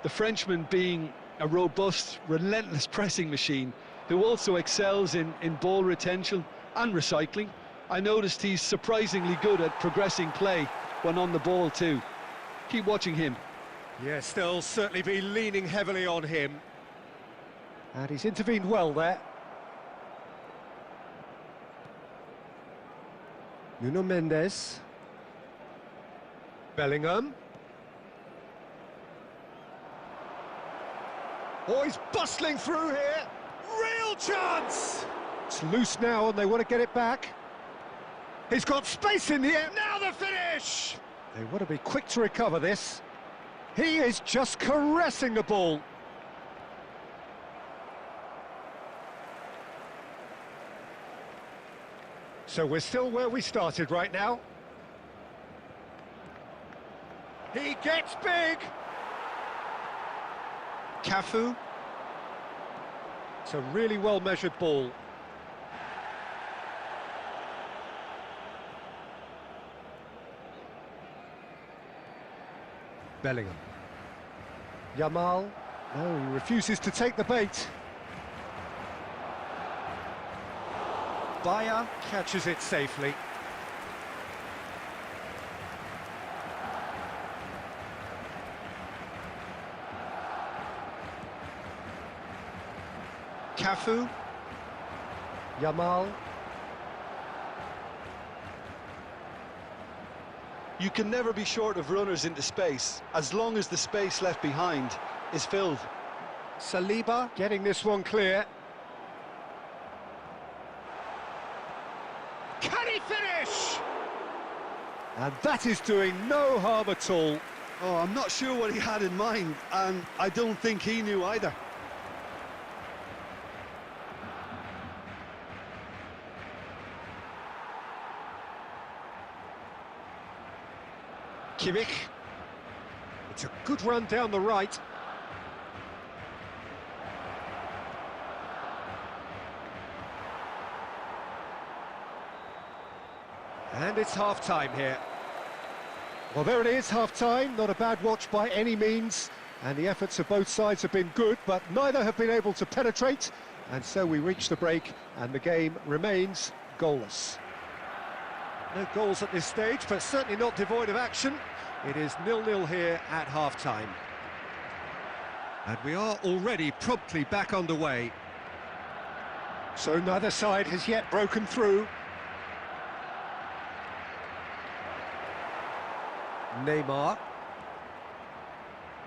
The Frenchman being a robust, relentless pressing machine who also excels in ball retention and recycling. I noticed he's surprisingly good at progressing play when on the ball too. Keep watching him. Yes, they'll certainly be leaning heavily on him. And he's intervened well there. Nuno Mendes. Bellingham. Oh, he's bustling through here. Real chance! It's loose now and they want to get it back. He's got space in the air. Now the finish! They want to be quick to recover this. He is just caressing the ball. So we're still where we started right now. He gets big! Cafu. It's a really well-measured ball. Bellingham. Yamal. No, he refuses to take the bait. Bayer catches it safely. Cafu. Yamal. You can never be short of runners into space, as long as the space left behind is filled. Saliba getting this one clear. Can he finish? And that is doing no harm at all. Oh, I'm not sure what he had in mind, and I don't think he knew either. Kimmich. It's a good run down the right. And it's half-time here. Well, there it is, half-time. Not a bad watch by any means. And the efforts of both sides have been good, but neither have been able to penetrate. And so we reach the break, and the game remains goalless. No goals at this stage, but certainly not devoid of action. It is 0-0 here at half-time. And we are already promptly back underway. So neither side has yet broken through. Neymar.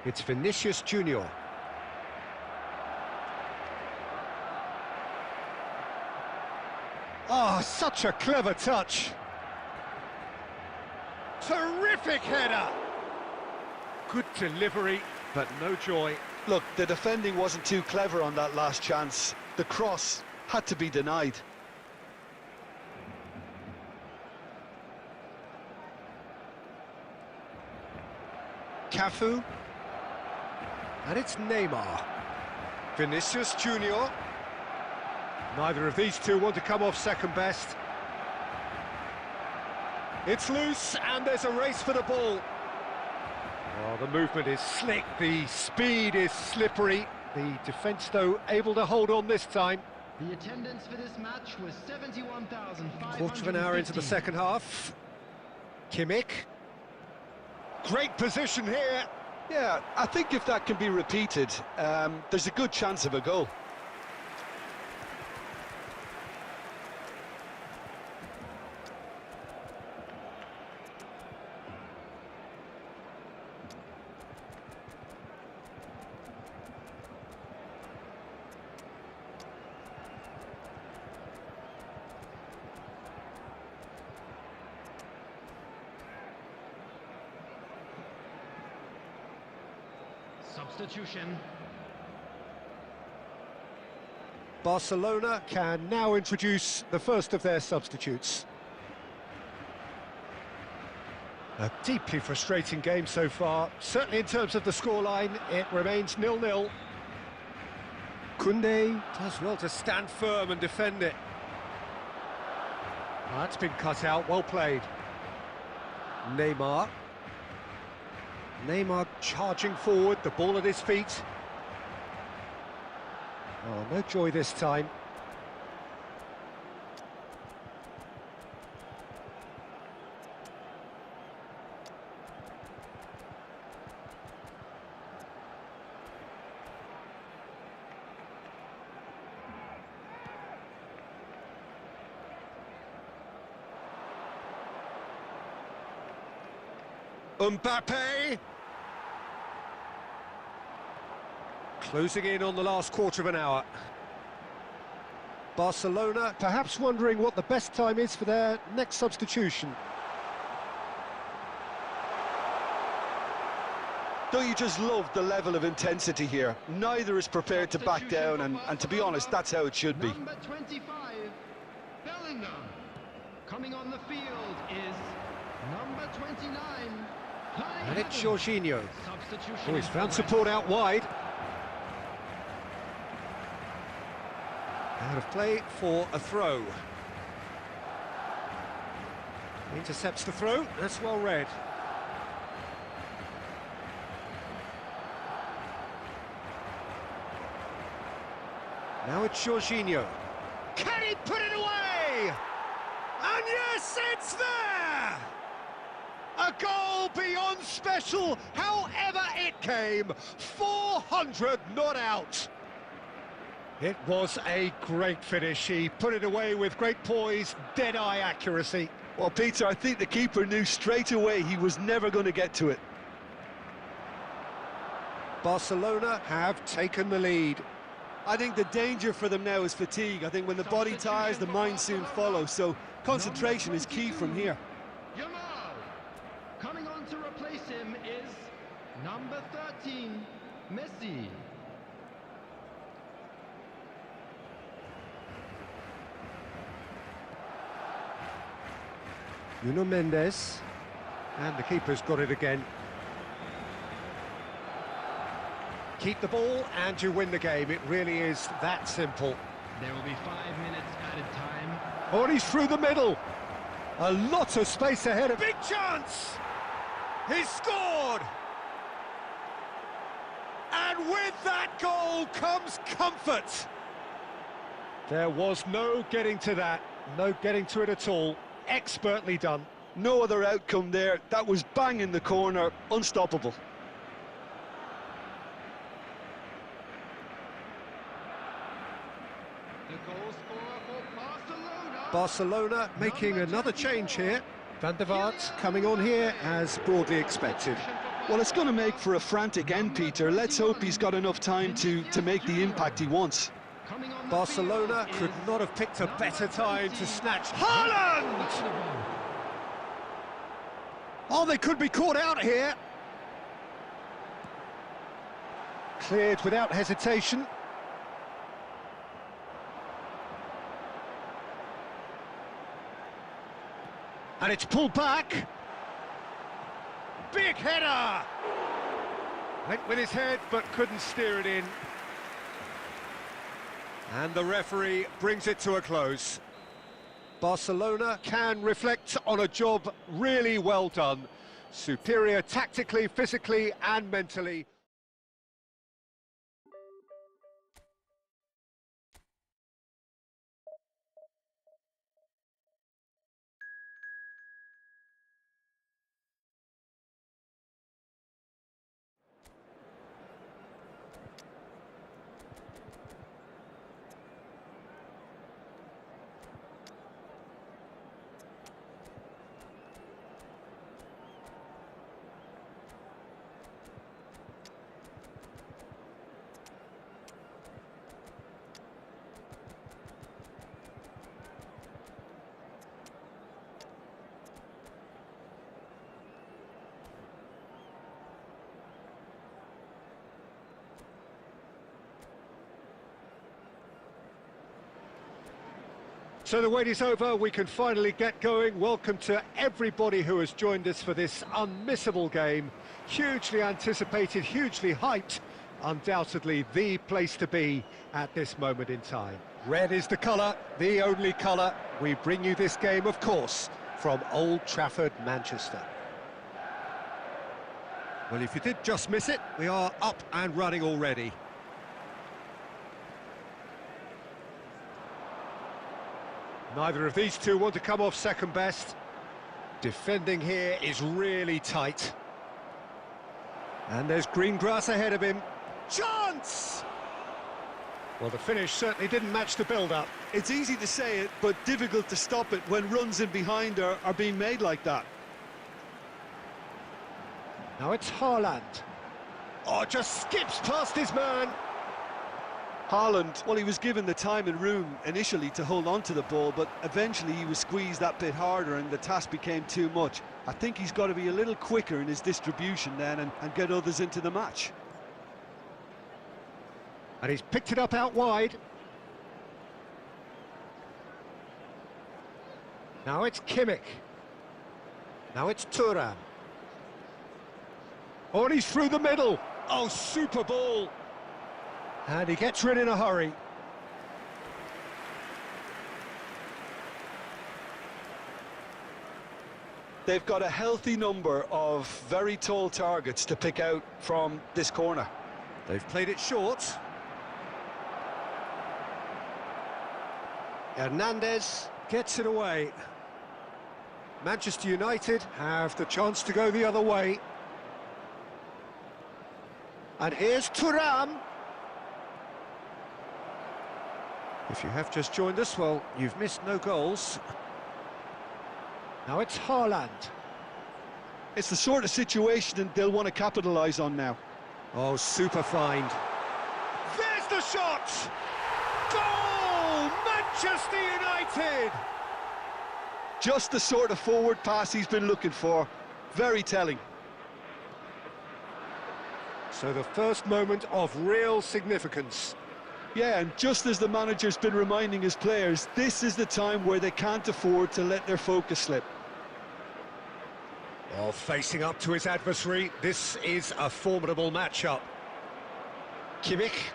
It's Vinicius Junior. Oh, such a clever touch. Terrific header. Good delivery, but no joy. Look, the defending wasn't too clever on that last chance. The cross had to be denied. Cafu. And it's Neymar. Vinicius Junior. Neither of these two want to come off second best. It's loose, and there's a race for the ball. Oh, the movement is slick, the speed is slippery. The defence, though, able to hold on this time. The attendance for this match was 71,550. Quarter of an hour into the second half. Kimmich. Great position here. Yeah, I think if that can be repeated, there's a good chance of a goal. Substitution. Barcelona can now introduce the first of their substitutes. A deeply frustrating game so far. Certainly in terms of the scoreline, it remains 0-0. Koundé does well to stand firm and defend it. That's been cut out, well played. Neymar. Neymar charging forward, the ball at his feet. Oh, no joy this time. Mbappe. Closing in on the last quarter of an hour. Barcelona perhaps wondering what the best time is for their next substitution. Don't you just love the level of intensity here? Neither is prepared to back down, and to be honest, that's how it should be. Number 25, Bellingham. Coming on the field is number 29. And it's Jorginho. Substitution. Oh, he's found support out wide. Out of play for a throw. Intercepts the throw, that's well read. Now it's Jorginho. Can he put it away? And yes, it's there! A goal beyond special, however it came. 400 not out. It was a great finish. He put it away with great poise, dead-eye accuracy. Well, Peter, I think the keeper knew straight away he was never going to get to it. Barcelona have taken the lead. I think the danger for them now is fatigue. I think when the body tires, the mind soon follows. So concentration is key from here. Yamal. Coming on to replace him is number 13, Messi. Nuno Mendes, and the keeper's got it again. Keep the ball and you win the game. It really is that simple. There will be 5 minutes added time. Oh, and he's through the middle. A lot of space ahead of... Big chance! He's scored! And with that goal comes comfort. There was no getting to that, no getting to it at all. Expertly done. No other outcome there. That was bang in the corner, unstoppable. The goal scorer for Barcelona. Barcelona making another change here. Van der Vaart coming on here as broadly expected. Well, it's going to make for a frantic end, Peter. Let's hope he's got enough time to make the impact he wants. Barcelona could not have picked a better time to snatch. Haaland! Oh, they could be caught out here. Cleared without hesitation. And it's pulled back. Big header! Went with his head, but couldn't steer it in. And the referee brings it to a close. Barcelona can reflect on a job really well done. Superior tactically, physically and mentally. So the wait is over, we can finally get going. Welcome to everybody who has joined us for this unmissable game. Hugely anticipated, hugely hyped, undoubtedly the place to be at this moment in time. Red is the colour, the only colour. We bring you this game, of course, from Old Trafford, Manchester. Well, if you did just miss it, we are up and running already. Neither of these two want to come off second best. Defending here is really tight. And there's green grass ahead of him. Chance! Well, the finish certainly didn't match the build-up. It's easy to say it, but difficult to stop it when runs in behind are being made like that. Now it's Haaland. Oh, just skips past his man. Haaland, well, he was given the time and room initially to hold on to the ball, but eventually he was squeezed that bit harder and the task became too much. I think he's got to be a little quicker in his distribution then and get others into the match. And he's picked it up out wide. Now it's Kimmich. Now it's Thuram. Oh, and he's through the middle. Oh, super ball. And he gets rid in a hurry. They've got a healthy number of very tall targets to pick out from this corner. They've played it short. Hernandez gets it away. Manchester United have the chance to go the other way. And here's Thuram. If you have just joined us, well, you've missed no goals. Now it's Haaland. It's the sort of situation they'll want to capitalise on now. Oh, super find. There's the shot! Goal! Manchester United! Just the sort of forward pass he's been looking for. Very telling. So the first moment of real significance. Yeah, and just as the manager's been reminding his players, this is the time where they can't afford to let their focus slip. Well, facing up to his adversary, this is a formidable matchup. Kimmich.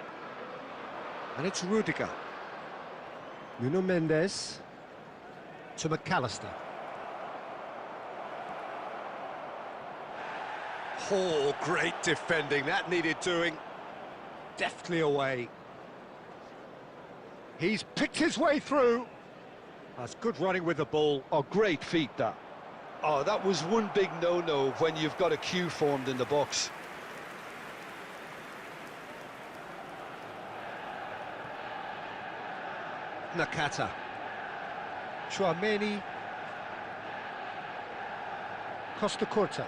And it's Rudiger. Nuno Mendes to McAllister. Oh, great defending, that needed doing. Deftly away. He's picked his way through. That's good running with the ball. Oh, great feat, that. Oh, that was one big no-no when you've got a queue formed in the box. Nakata. Chouameni. Costa Curta.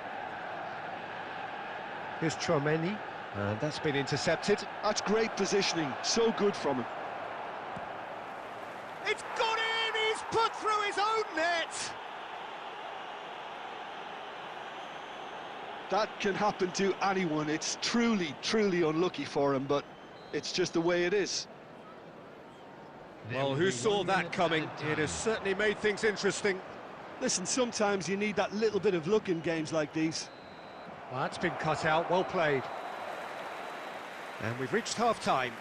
Here's Chouameni. And that's been intercepted. That's great positioning. So good from him. It's gone in! He's put through his own net! That can happen to anyone. It's truly, truly unlucky for him, but it's just the way it is. Well, who saw that coming? It has certainly made things interesting. Listen, sometimes you need that little bit of luck in games like these. Well, that's been cut out, well played. And we've reached half-time.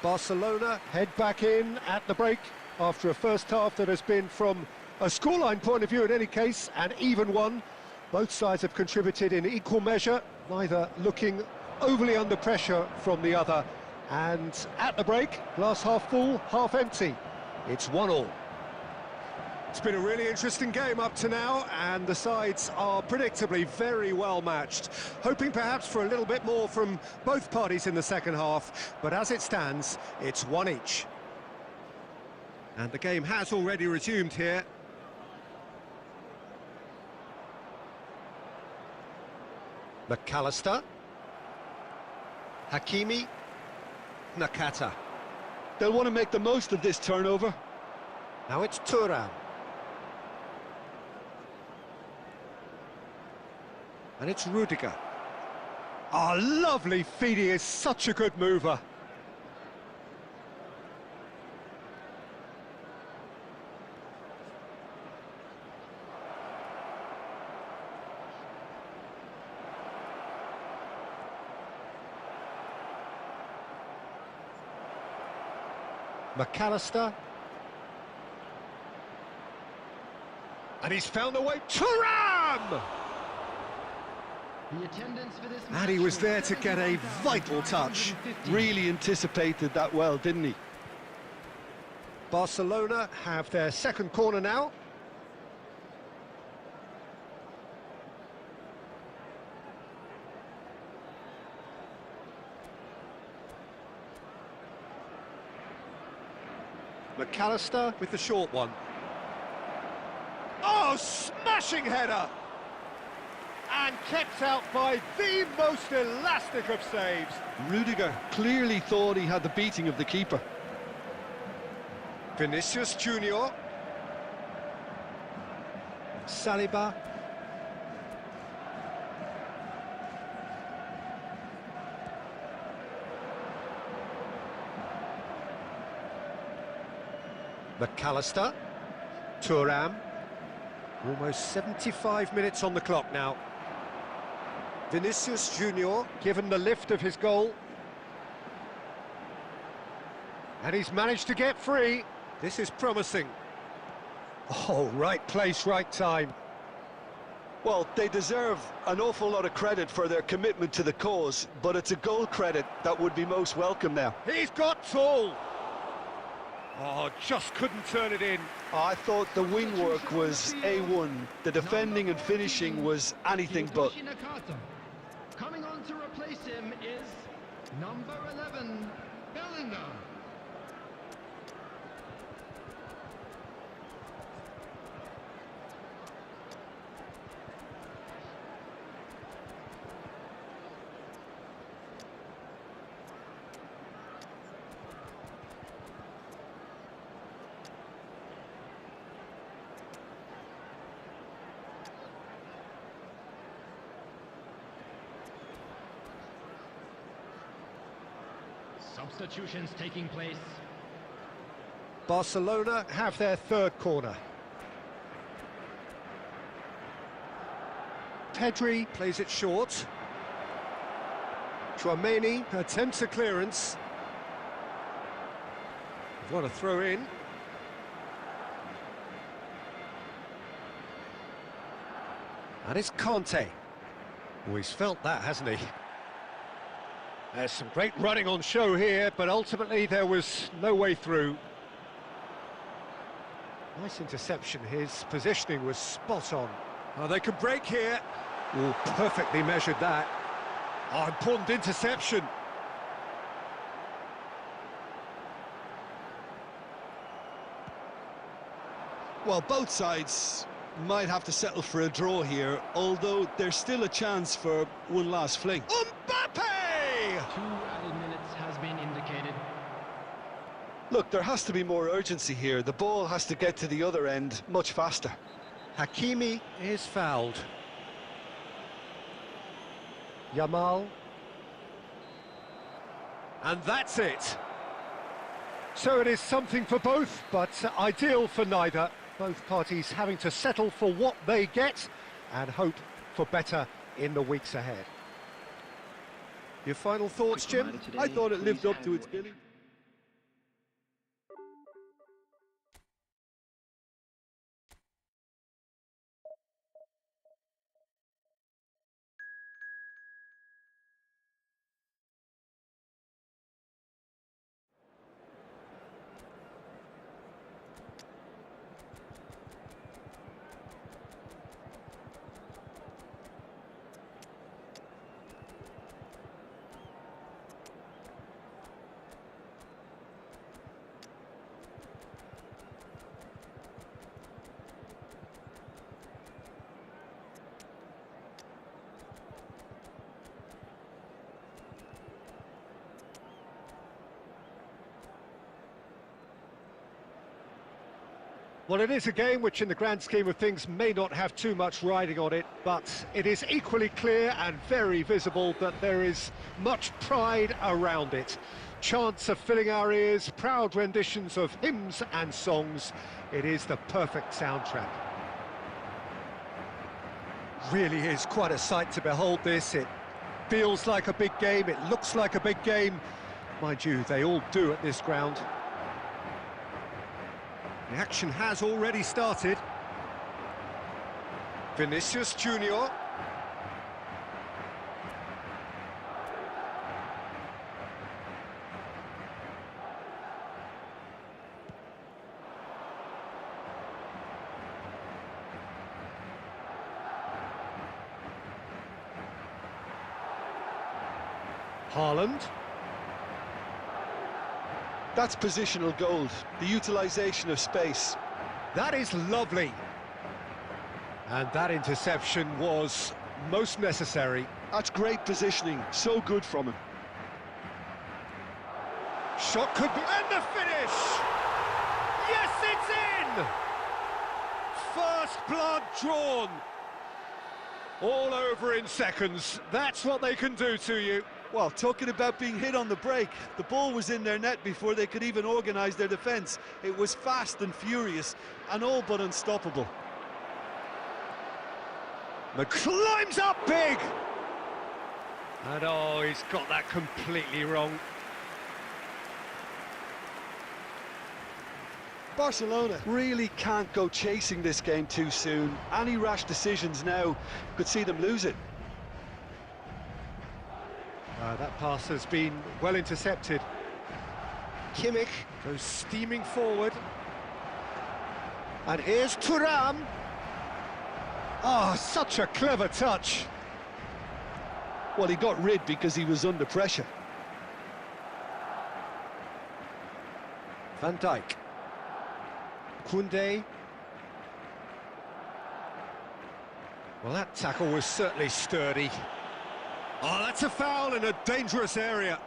Barcelona head back in at the break after a first half that has been, from a scoreline point of view in any case, an even one. Both sides have contributed in equal measure, neither looking overly under pressure from the other. And at the break, glass half full, half empty. It's 1-1. It's been a really interesting game up to now, and the sides are predictably very well matched. Hoping perhaps for a little bit more from both parties in the second half, but as it stands, it's one each. And the game has already resumed here. McAllister. Hakimi. Nakata. They'll want to make the most of this turnover. Now it's Thuram. And it's Rudiger. Oh, lovely feed, he is such a good mover. McAllister. And he's found a way. Thuram! The attendance for this And match he was there to get a vital touch. Really anticipated that well, didn't he? Barcelona have their second corner now. McAllister with the short one. Oh, smashing header! And kept out by the most elastic of saves. Rudiger clearly thought he had the beating of the keeper. Vinicius Junior. Saliba. McAllister. Thuram. Almost 75 minutes on the clock now. Vinicius Junior given the lift of his goal. And he's managed to get free. This is promising. Oh, right place, right time. Well, they deserve an awful lot of credit for their commitment to the cause, but it's a goal credit that would be most welcome now. He's got tall. Oh, just couldn't turn it in. I thought the wing work was A1. The defending and finishing was anything but. Coming on to replace him is number 11, Bellingham. Substitutions taking place. Barcelona have their third corner. Pedri plays it short. Tchouaméni attempts a clearance. What a throw in. And it's Conte. Oh, he's felt that, hasn't he? There's some great running on show here, but ultimately there was no way through. Nice interception, his positioning was spot on. Oh, they could break here. Oh, perfectly measured that. Oh, important interception. Well, both sides might have to settle for a draw here, although there's still a chance for one last fling. Mbappe! 2 added minutes has been indicated. Look, there has to be more urgency here. The ball has to get to the other end much faster. Hakimi is fouled. Yamal. And that's it. So it is something for both, but ideal for neither. Both parties having to settle for what they get and hope for better in the weeks ahead. Your final thoughts, Jim? I thought it lived up to its billing. Well, it is a game which in the grand scheme of things may not have too much riding on it, but it is equally clear and very visible that there is much pride around it. Chants are filling our ears, proud renditions of hymns and songs. It is the perfect soundtrack. Really is quite a sight to behold this. It feels like a big game, it looks like a big game. Mind you, they all do at this ground. The action has already started. Vinicius Junior. Haaland. That's positional gold, the utilisation of space. That is lovely. And that interception was most necessary. That's great positioning, so good from him. Shot could be... And the finish! Yes, it's in! First blood drawn. All over in seconds. That's what they can do to you. Well, talking about being hit on the break, the ball was in their net before they could even organise their defence. It was fast and furious, and all but unstoppable. Climbs up big! And oh, he's got that completely wrong. Barcelona really can't go chasing this game too soon. Any rash decisions now could see them lose it. That pass has been well intercepted. Kimmich goes steaming forward. And here's Thuram. Oh, such a clever touch. Well, he got rid because he was under pressure. Van Dijk. Koundé. Well, that tackle was certainly sturdy. Oh, that's a foul in a dangerous area.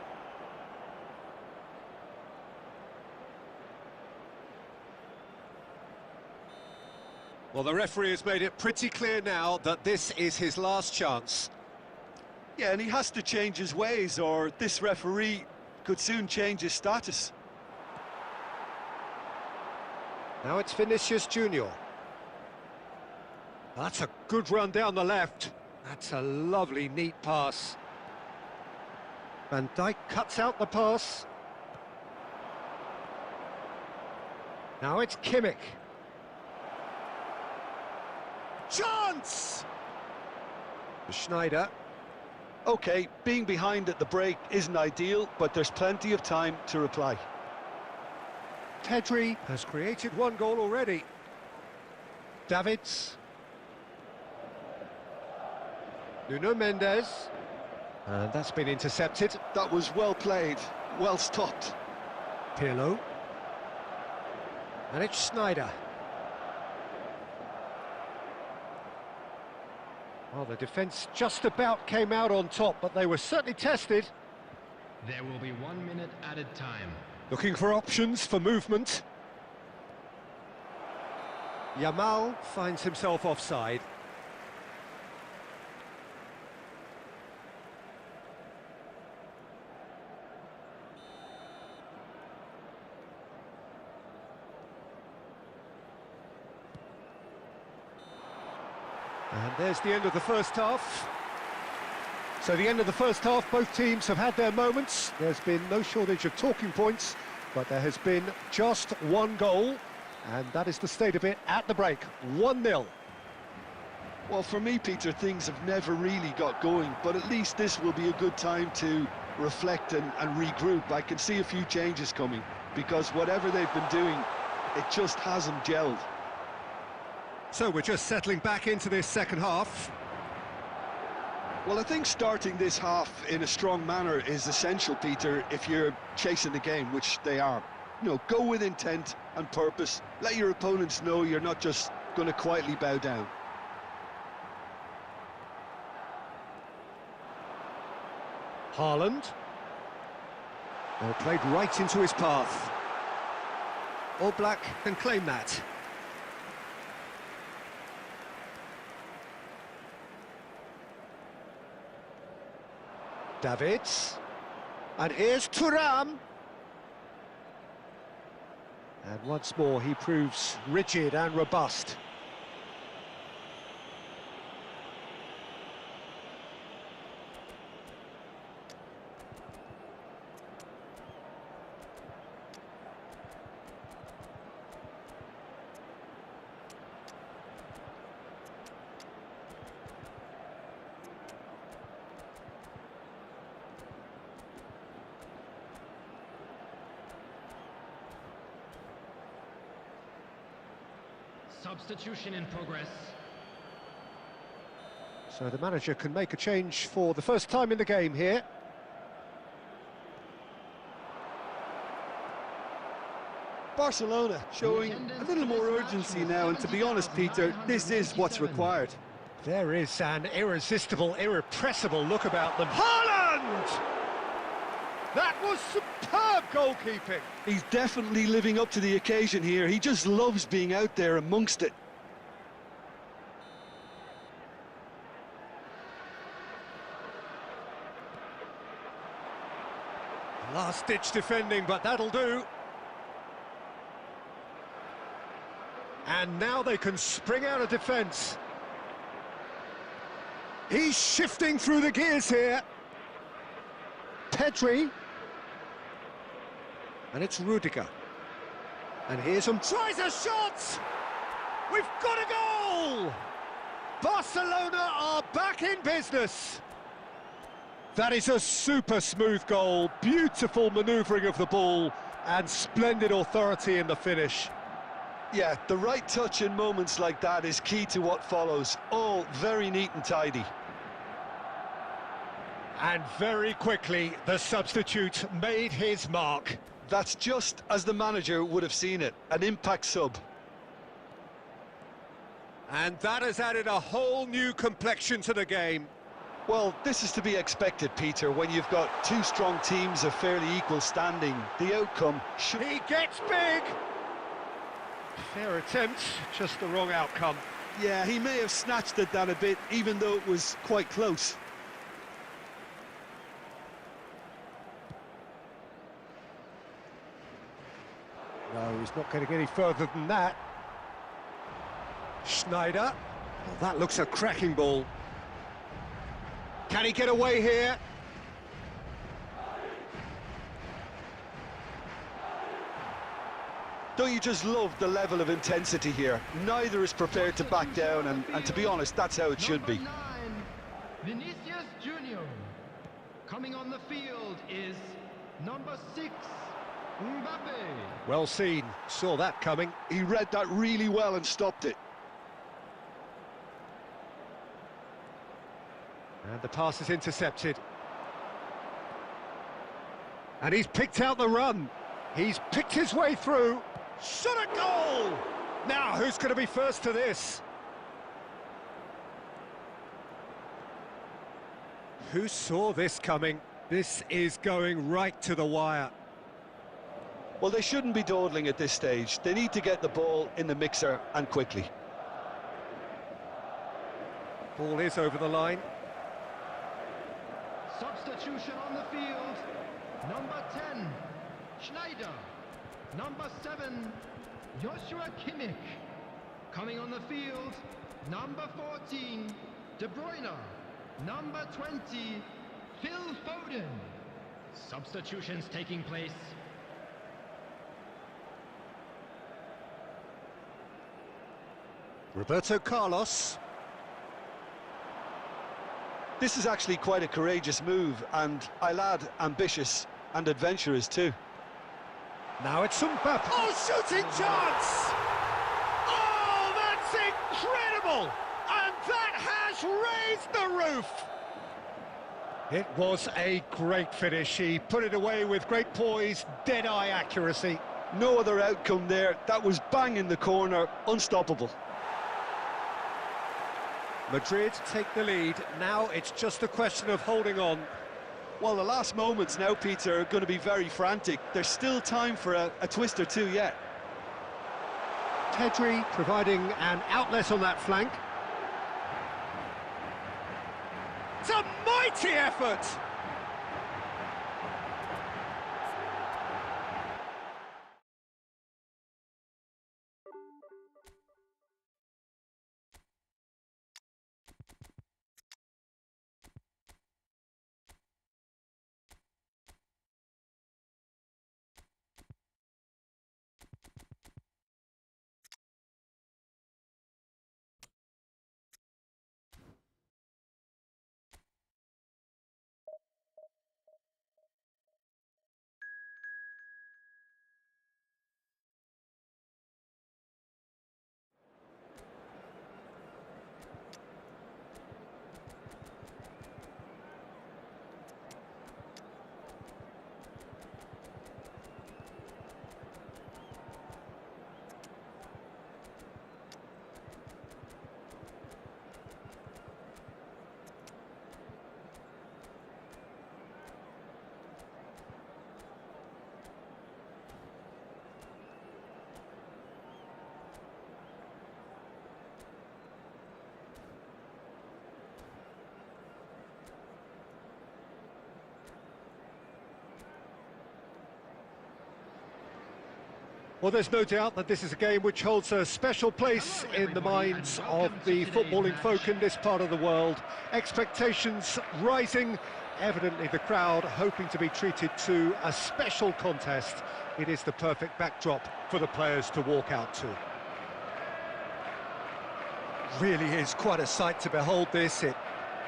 Well, the referee has made it pretty clear now that this is his last chance. Yeah, and he has to change his ways, or this referee could soon change his status. Now it's Vinicius Junior. That's a good run down the left. That's a lovely, neat pass. Van Dijk cuts out the pass. Now it's Kimmich. Chance! Schneider. OK, being behind at the break isn't ideal, but there's plenty of time to reply. Pedri has created one goal already. Davids. Nuno Mendes. And that's been intercepted. That was well played, well stopped. Pirlo. And it's Schneider. Well, the defence just about came out on top, but they were certainly tested. There will be 1 minute added time. Looking for options for movement. Yamal finds himself offside. And there's the end of the first half. So the end of the first half, both teams have had their moments. There's been no shortage of talking points, but there has been just one goal, and that is the state of it at the break, 1-0. Well, for me, Peter, things have never really got going, but at least this will be a good time to reflect and regroup. I can see a few changes coming, because whatever they've been doing, it just hasn't gelled. So we're just settling back into this second half. Well, I think starting this half in a strong manner is essential, Peter, if you're chasing the game, which they are. You know, go with intent and purpose. Let your opponents know you're not just going to quietly bow down. Haaland. Well, played right into his path. All Black can claim that. Davids. And here's Thuram. And once more he proves rigid and robust. Substitution in progress. So the manager can make a change for the first time in the game here. Barcelona showing a little more urgency now, and to be honest, Peter, this is what's required. There is an irresistible, irrepressible look about them. Haaland! That was superb goalkeeping. He's definitely living up to the occasion here. He just loves being out there amongst it. Last-ditch defending, but that'll do. And now they can spring out of defence. He's shifting through the gears here. Pedri. And it's Rudiger. And here's him, tries a shot! We've got a goal! Barcelona are back in business. That is a super smooth goal, beautiful manoeuvring of the ball, and splendid authority in the finish. Yeah, the right touch in moments like that is key to what follows. All very neat and tidy. And very quickly, the substitute made his mark. That's just as the manager would have seen it, an impact sub. And that has added a whole new complexion to the game. Well, this is to be expected, Peter, when you've got two strong teams of fairly equal standing. The outcome should... He gets big! Fair attempt, just the wrong outcome. Yeah, he may have snatched at that a bit, even though it was quite close. No, he's not getting any further than that. Schneider. Well, that looks a cracking ball. Can he get away here? Don't you just love the level of intensity here? Neither is prepared to back down, and to be honest, that's how it should be. Number 9, Vinicius Junior. Coming on the field is number 6, Mbappe. Well seen, saw that coming. He read that really well and stopped it. And the pass is intercepted. And he's picked out the run. He's picked his way through. Shot a goal! Now, who's going to be first to this? Who saw this coming? This is going right to the wire. Well, they shouldn't be dawdling at this stage. They need to get the ball in the mixer, and quickly. Ball is over the line. Substitution on the field. Number 10, Schneider. Number 7, Joshua Kimmich. Coming on the field, number 14, De Bruyne. Number 20, Phil Foden. Substitutions taking place. Roberto Carlos. This is actually quite a courageous move, and I'll add ambitious and adventurous too. Now it's Mbappe. Oh, shooting chance! Oh, that's incredible! And that has raised the roof! It was a great finish. He put it away with great poise, dead-eye accuracy. No other outcome there. That was bang in the corner, unstoppable. Madrid take the lead. Now it's just a question of holding on. Well, the last moments now, Peter, are going to be very frantic. There's still time for a twist or two yet. Pedri providing an outlet on that flank. It's a mighty effort! Well, there's no doubt that this is a game which holds a special place in the minds of the footballing folk in this part of the world. Expectations rising, evidently the crowd hoping to be treated to a special contest. It is the perfect backdrop for the players to walk out to. Really is quite a sight to behold this. It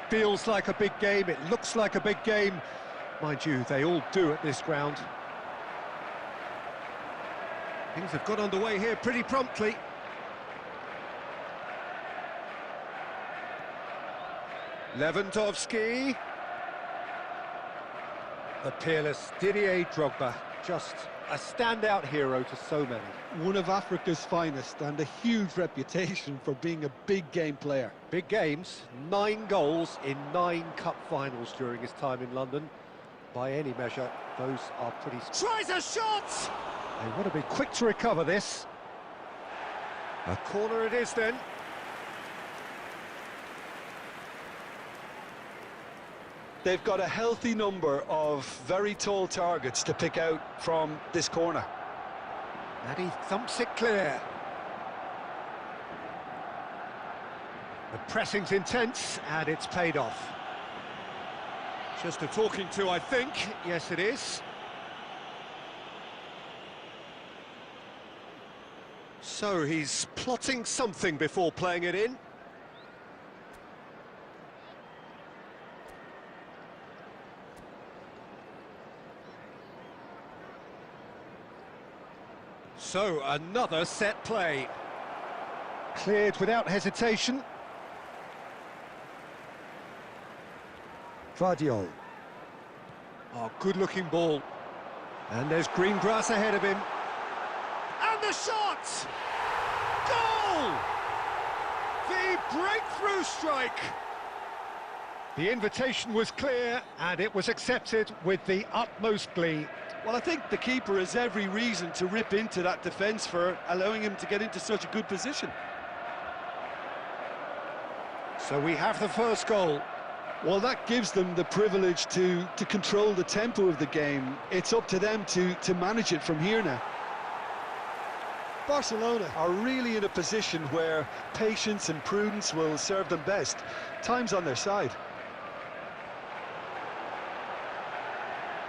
feels like a big game, it looks like a big game. Mind you, they all do at this ground. Things have got underway here pretty promptly. Lewandowski. The peerless Didier Drogba, just a standout hero to so many. One of Africa's finest and a huge reputation for being a big game player. Big games, 9 goals in 9 cup finals during his time in London. By any measure, those are pretty... Tries a shot! They want to be quick to recover this. A corner it is then. They've got a healthy number of very tall targets to pick out from this corner. And he thumps it clear. The pressing's intense, and it's paid off. Just a talking to, I think. Yes, it is. So he's plotting something before playing it in. So another set play. Cleared without hesitation. Vardiol. Oh, good-looking ball. And there's green grass ahead of him. And the shot! Goal! The breakthrough strike! The invitation was clear, and it was accepted with the utmost glee. Well, I think the keeper has every reason to rip into that defence for allowing him to get into such a good position. So we have the first goal. Well, that gives them the privilege to control the tempo of the game. It's up to them to manage it from here now. Barcelona are really in a position where patience and prudence will serve them best. Time's on their side.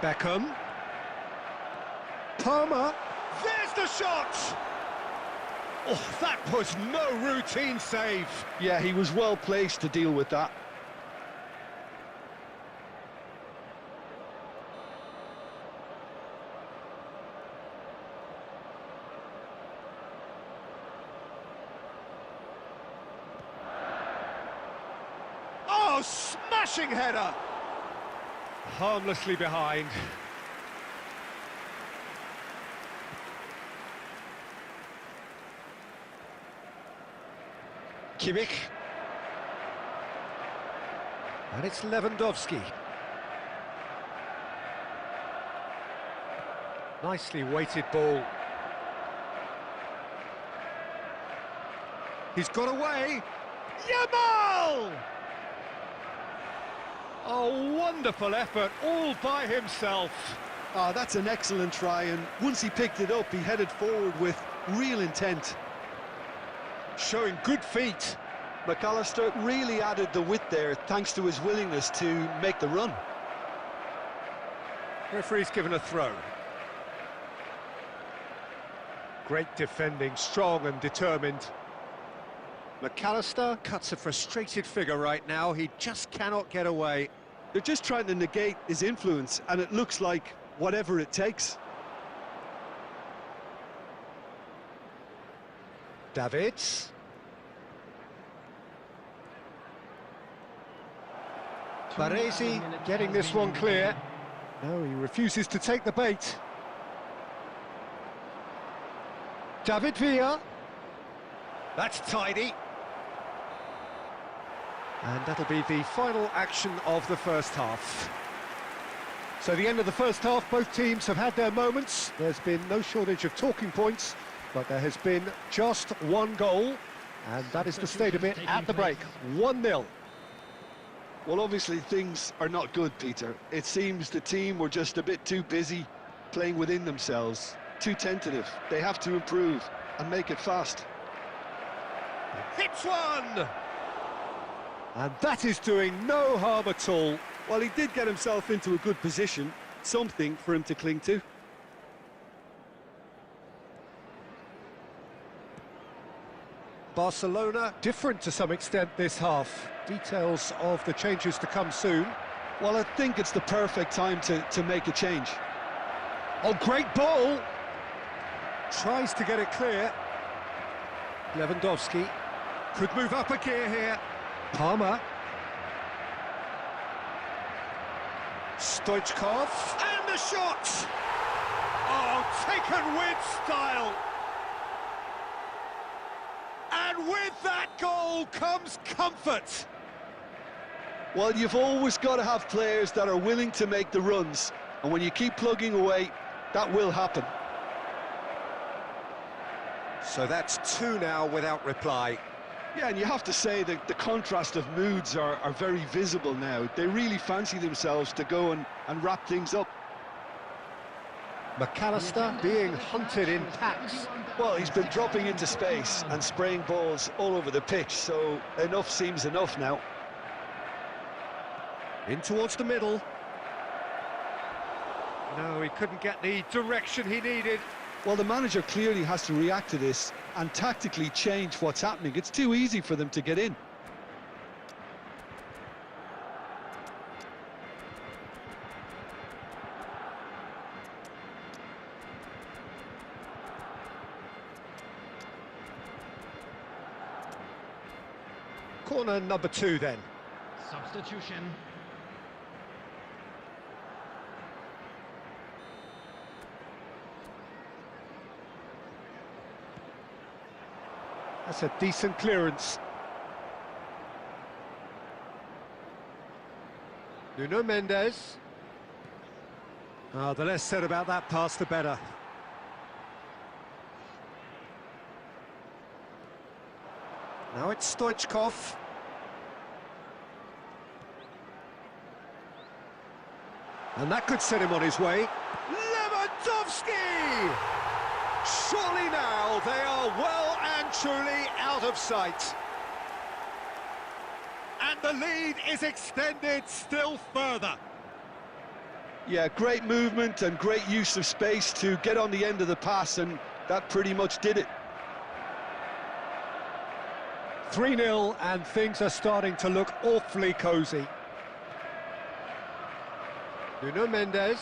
Beckham. Palmer. There's the shot! Oh, that was no routine save. Yeah, he was well placed to deal with that. Oh, smashing header! Harmlessly behind. Kimmich. And it's Lewandowski. Nicely weighted ball. He's got away. Yamal! A wonderful effort, all by himself. Oh, that's an excellent try, and once he picked it up, he headed forward with real intent. Showing good feet. McAllister really added the width there, thanks to his willingness to make the run. Referee's given a throw. Great defending, strong and determined. McAllister cuts a frustrated figure right now. He just cannot get away. They're just trying to negate his influence, and it looks like whatever it takes. Davids. Baresi getting this one clear. No, he refuses to take the bait. David Villa. That's tidy. And that'll be the final action of the first half. So the end of the first half, both teams have had their moments. There's been no shortage of talking points, but there has been just one goal, and that is the state of it at the break. 1-0. Well, obviously things are not good, Peter. It seems the team were just a bit too busy playing within themselves. Too tentative. They have to improve and make it fast. Hits one! And that is doing no harm at all. Well, he did get himself into a good position, something for him to cling to. Barcelona different to some extent this half. Details of the changes to come soon. Well, I think it's the perfect time to make a change. Oh, great ball! Tries to get it clear. Lewandowski could move up a gear here. Palmer. Stoichkov. And the shot! Oh, taken with style! And with that goal comes comfort. Well, you've always got to have players that are willing to make the runs, and when you keep plugging away, that will happen. So that's 2 now without reply. Yeah, and you have to say that the contrast of moods are very visible now. They really fancy themselves to go and wrap things up. McAllister being hunted in packs. Well, he's been dropping into space and spraying balls all over the pitch, so enough seems enough now. In towards the middle. No, he couldn't get the direction he needed. Well, the manager clearly has to react to this and tactically change what's happening. It's too easy for them to get in. Corner number 2 then. Substitution. That's a decent clearance. Nuno Mendes. Oh, the less said about that pass, the better. Now it's Stoichkov. And that could set him on his way. Lewandowski! Surely now they are well and truly out of sight. And the lead is extended still further. Yeah, great movement and great use of space to get on the end of the pass, and that pretty much did it. 3-0 and things are starting to look awfully cosy. Nuno Mendes.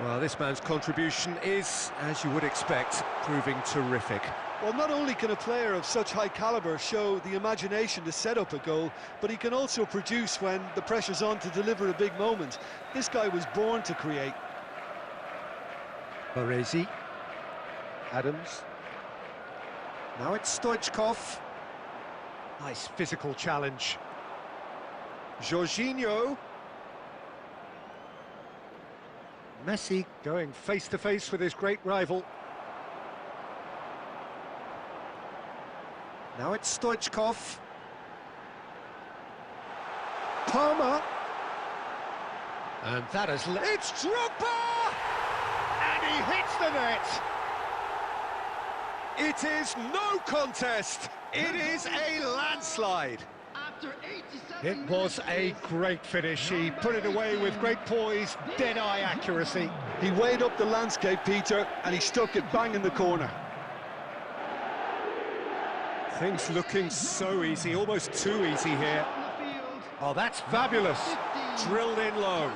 Well, this man's contribution is, as you would expect, proving terrific. Well, not only can a player of such high calibre show the imagination to set up a goal, but he can also produce when the pressure's on to deliver a big moment. This guy was born to create. Baresi. Adams. Now it's Stoichkov. Nice physical challenge. Jorginho. Messi going face-to-face with his great rival. Now it's Stoichkov. Palmer. And that has... It's Drogba! And he hits the net! It is no contest. It is a landslide. After 87 It was a great finish. He put it away with great poise, dead-eye accuracy. He weighed up the landscape, Peter, and he stuck it bang in the corner. Things looking so easy, almost too easy here. Oh, that's fabulous. Drilled in low.